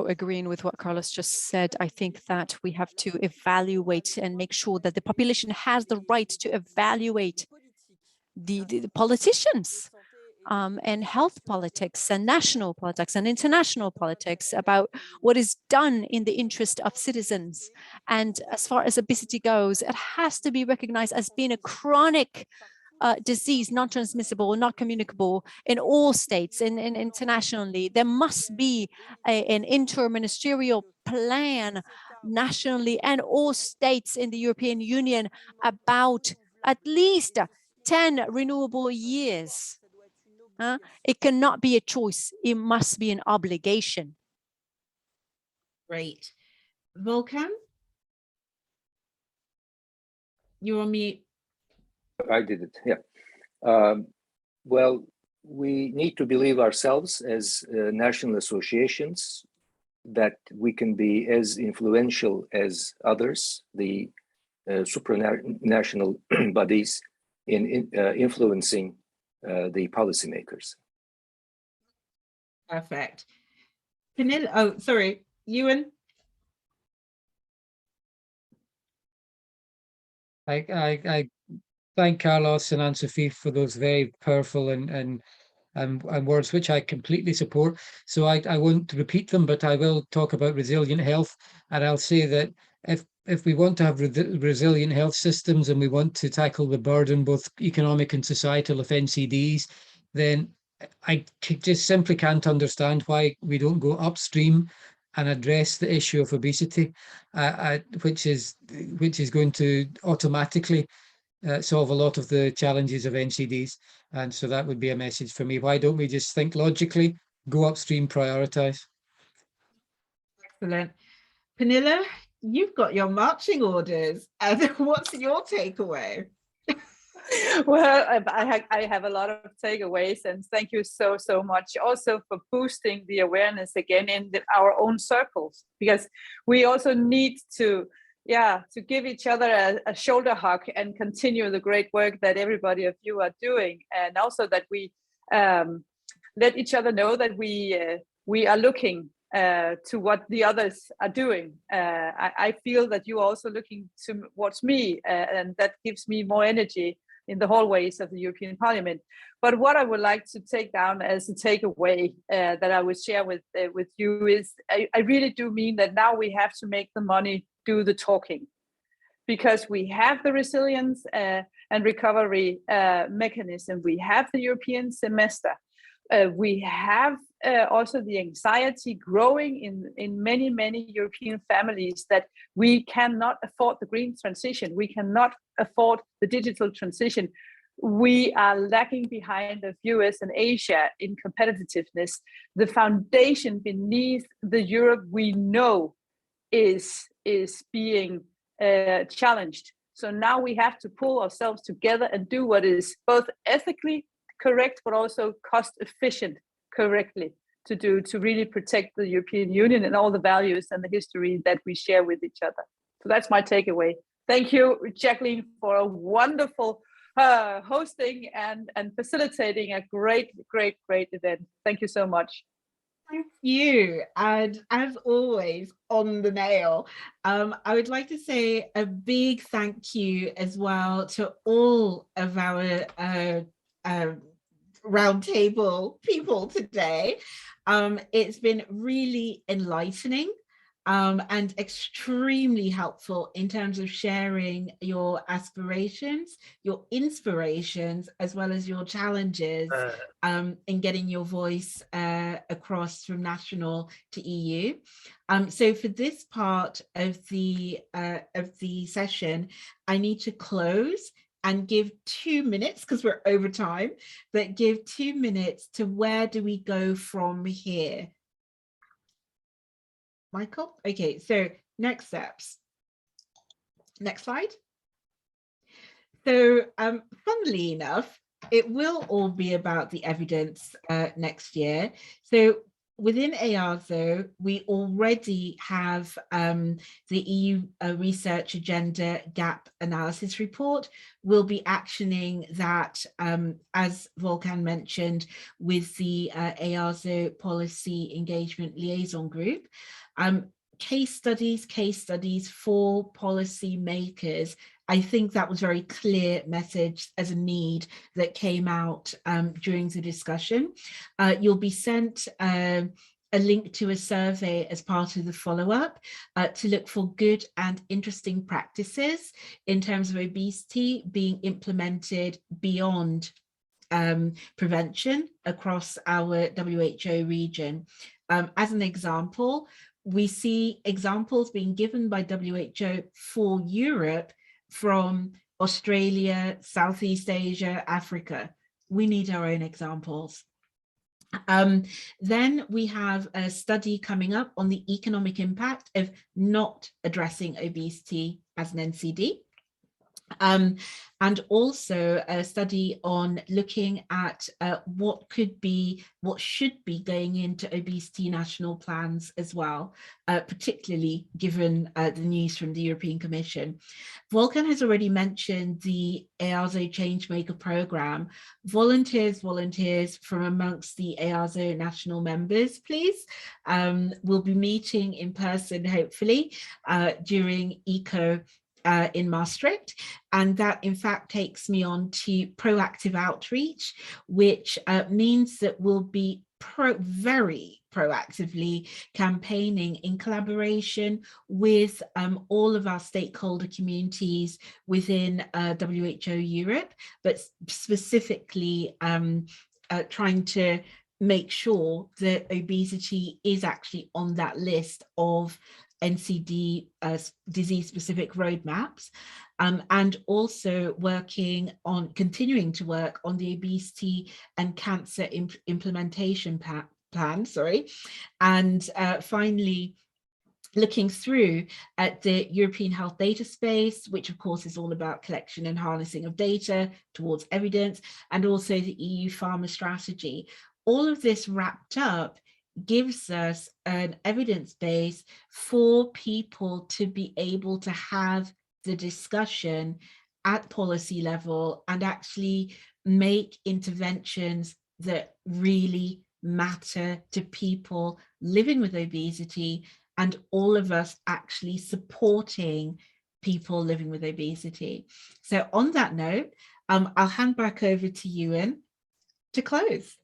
[SPEAKER 10] agreeing with what Carlos just said. I think that we have to evaluate and make sure that the population has the right to evaluate the politicians and health politics and national politics and international politics about what is done in the interest of citizens. And as far as obesity goes, it has to be recognized as being a chronic disease, non-transmissible, not communicable in all states and internationally. There must be an interministerial plan nationally and all states in the European Union about at least 10 renewable years. It cannot be a choice. It must be an obligation.
[SPEAKER 2] Great. Volkan? You're on mute.
[SPEAKER 3] I did it, yeah. Well, we need to believe ourselves as national associations that we can be as influential as others, the supranational bodies, in influencing the policymakers.
[SPEAKER 2] Perfect. Pernille, oh, sorry, Ewan?
[SPEAKER 1] I thank Carlos and Anne-Sophie for those very powerful and words which I completely support. So I won't repeat them, but I will talk about resilient health. And I'll say that if we want to have resilient health systems and we want to tackle the burden, both economic and societal, of NCDs, then I just simply can't understand why we don't go upstream and address the issue of obesity, which is going to automatically solve a lot of the challenges of NCDs. And so that would be a message for me. Why don't we just think logically, go upstream, prioritize?
[SPEAKER 2] Excellent. Pernille, you've got your marching orders. What's your takeaway?
[SPEAKER 5] Well, I have a lot of takeaways, and thank you so much also for boosting the awareness again in our own circles, because we also need to give each other a shoulder hug and continue the great work that everybody of you are doing, and also that we let each other know that we are looking to what the others are doing. I feel that you are also looking towards me, and that gives me more energy in the hallways of the European Parliament. But what I would like to take down as a takeaway that I would share with you is I really do mean that now we have to make the money do the talking, because we have the resilience and recovery mechanism. We have the European semester. We have also the anxiety growing in many European families that we cannot afford the green transition. We cannot afford the digital transition. we are lagging behind the US and Asia in competitiveness. The foundation beneath the Europe we know is being challenged. So now we have to pull ourselves together and do what is both ethically correct, but also cost efficient correctly to do, to really protect the European Union and all the values and the history that we share with each other. So that's my takeaway. Thank you, Jacqueline, for a wonderful hosting and facilitating a great event. Thank you so much.
[SPEAKER 2] Thank you. And as always, on the nail. I would like to say a big thank you as well to all of our roundtable people today. It's been really enlightening and extremely helpful in terms of sharing your aspirations, your inspirations, as well as your challenges in getting your voice across from national to EU. So for this part of the session, I need to close and give 2 minutes, because we're over time, but give 2 minutes to where do we go from here? Michael? Okay, so next steps. Next slide. So funnily enough, it will all be about the evidence next year. So within EASO, we already have the EU Research Agenda Gap Analysis Report. We'll be actioning that, as Volkan mentioned, with the EASO Policy Engagement Liaison Group. Case studies for policy makers. I think that was very clear message as a need that came out during the discussion. You'll be sent a link to a survey as part of the follow-up to look for good and interesting practices in terms of obesity being implemented beyond prevention across our WHO region. As an example, we see examples being given by WHO for Europe from Australia, Southeast Asia, Africa. We need our own examples. Then we have a study coming up on the economic impact of not addressing obesity as an NCD. And also a study on looking at what should be going into obesity national plans as well, particularly given the news from the European Commission. Volkan has already mentioned the EASO Changemaker Programme. Volunteers from amongst the EASO national members, please. We'll be meeting in person, hopefully, during ECO in Maastricht, and that in fact takes me on to proactive outreach, which means that we'll be very proactively campaigning in collaboration with all of our stakeholder communities within WHO Europe, but specifically trying to make sure that obesity is actually on that list of NCD disease-specific roadmaps, and also continuing to work on the obesity and cancer implementation plan, and finally, looking through at the European health data space, which of course is all about collection and harnessing of data towards evidence, and also the EU pharma strategy. All of this wrapped up gives us an evidence base for people to be able to have the discussion at policy level and actually make interventions that really matter to people living with obesity, and all of us actually supporting people living with obesity. So on that note, I'll hand back over to Ewan to close.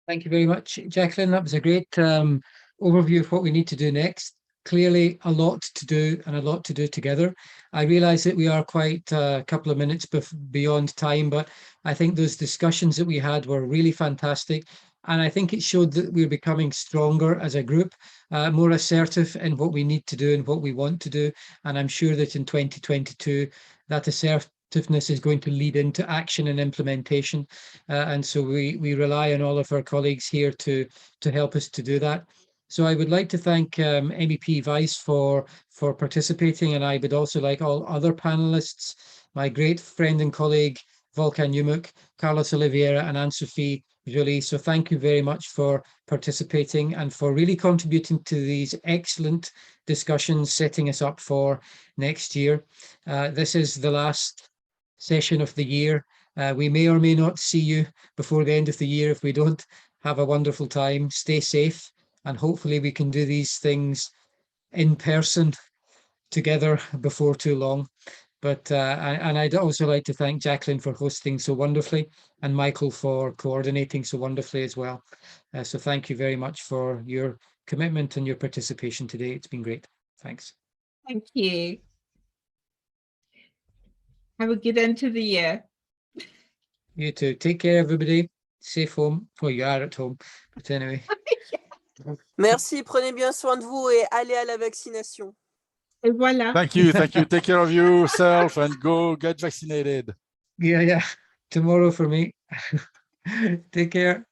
[SPEAKER 1] Thank you very much, Jacqueline. That was a great overview of what we need to do next. Clearly a lot to do and a lot to do together. I realize that we are quite a couple of minutes beyond time, but I think those discussions that we had were really fantastic. And I think it showed that we're becoming stronger as a group, more assertive in what we need to do and what we want to do. And I'm sure that in 2022, that assertiveness is going to lead into action and implementation. And so we rely on all of our colleagues here to help us to do that. So I would like to thank MEP Vice for participating, and I would also like all other panelists, my great friend and colleague, Volkan Yumuk, Carlos Oliveira, and Anne-Sophie Jolie. So thank you very much for participating and for really contributing to these excellent discussions, setting us up for next year. This is the last session of the year. We may or may not see you before the end of the year. If we don't, have a wonderful time, stay safe, and hopefully we can do these things in person together before too long. But and I'd also like to thank Jacqueline for hosting so wonderfully, and Michael for coordinating so wonderfully as well. So thank you very much for your commitment and your participation today. It's been great. Thanks.
[SPEAKER 2] Thank you. Have a good end to the year.
[SPEAKER 1] You too. Take care, everybody. Safe home. Well, you are at home, but anyway.
[SPEAKER 9] Merci, prenez bien soin de vous et allez à la vaccination.
[SPEAKER 2] Et voilà.
[SPEAKER 11] Thank you. Take care of yourself and go get vaccinated.
[SPEAKER 1] Yeah. Tomorrow for me. Take care.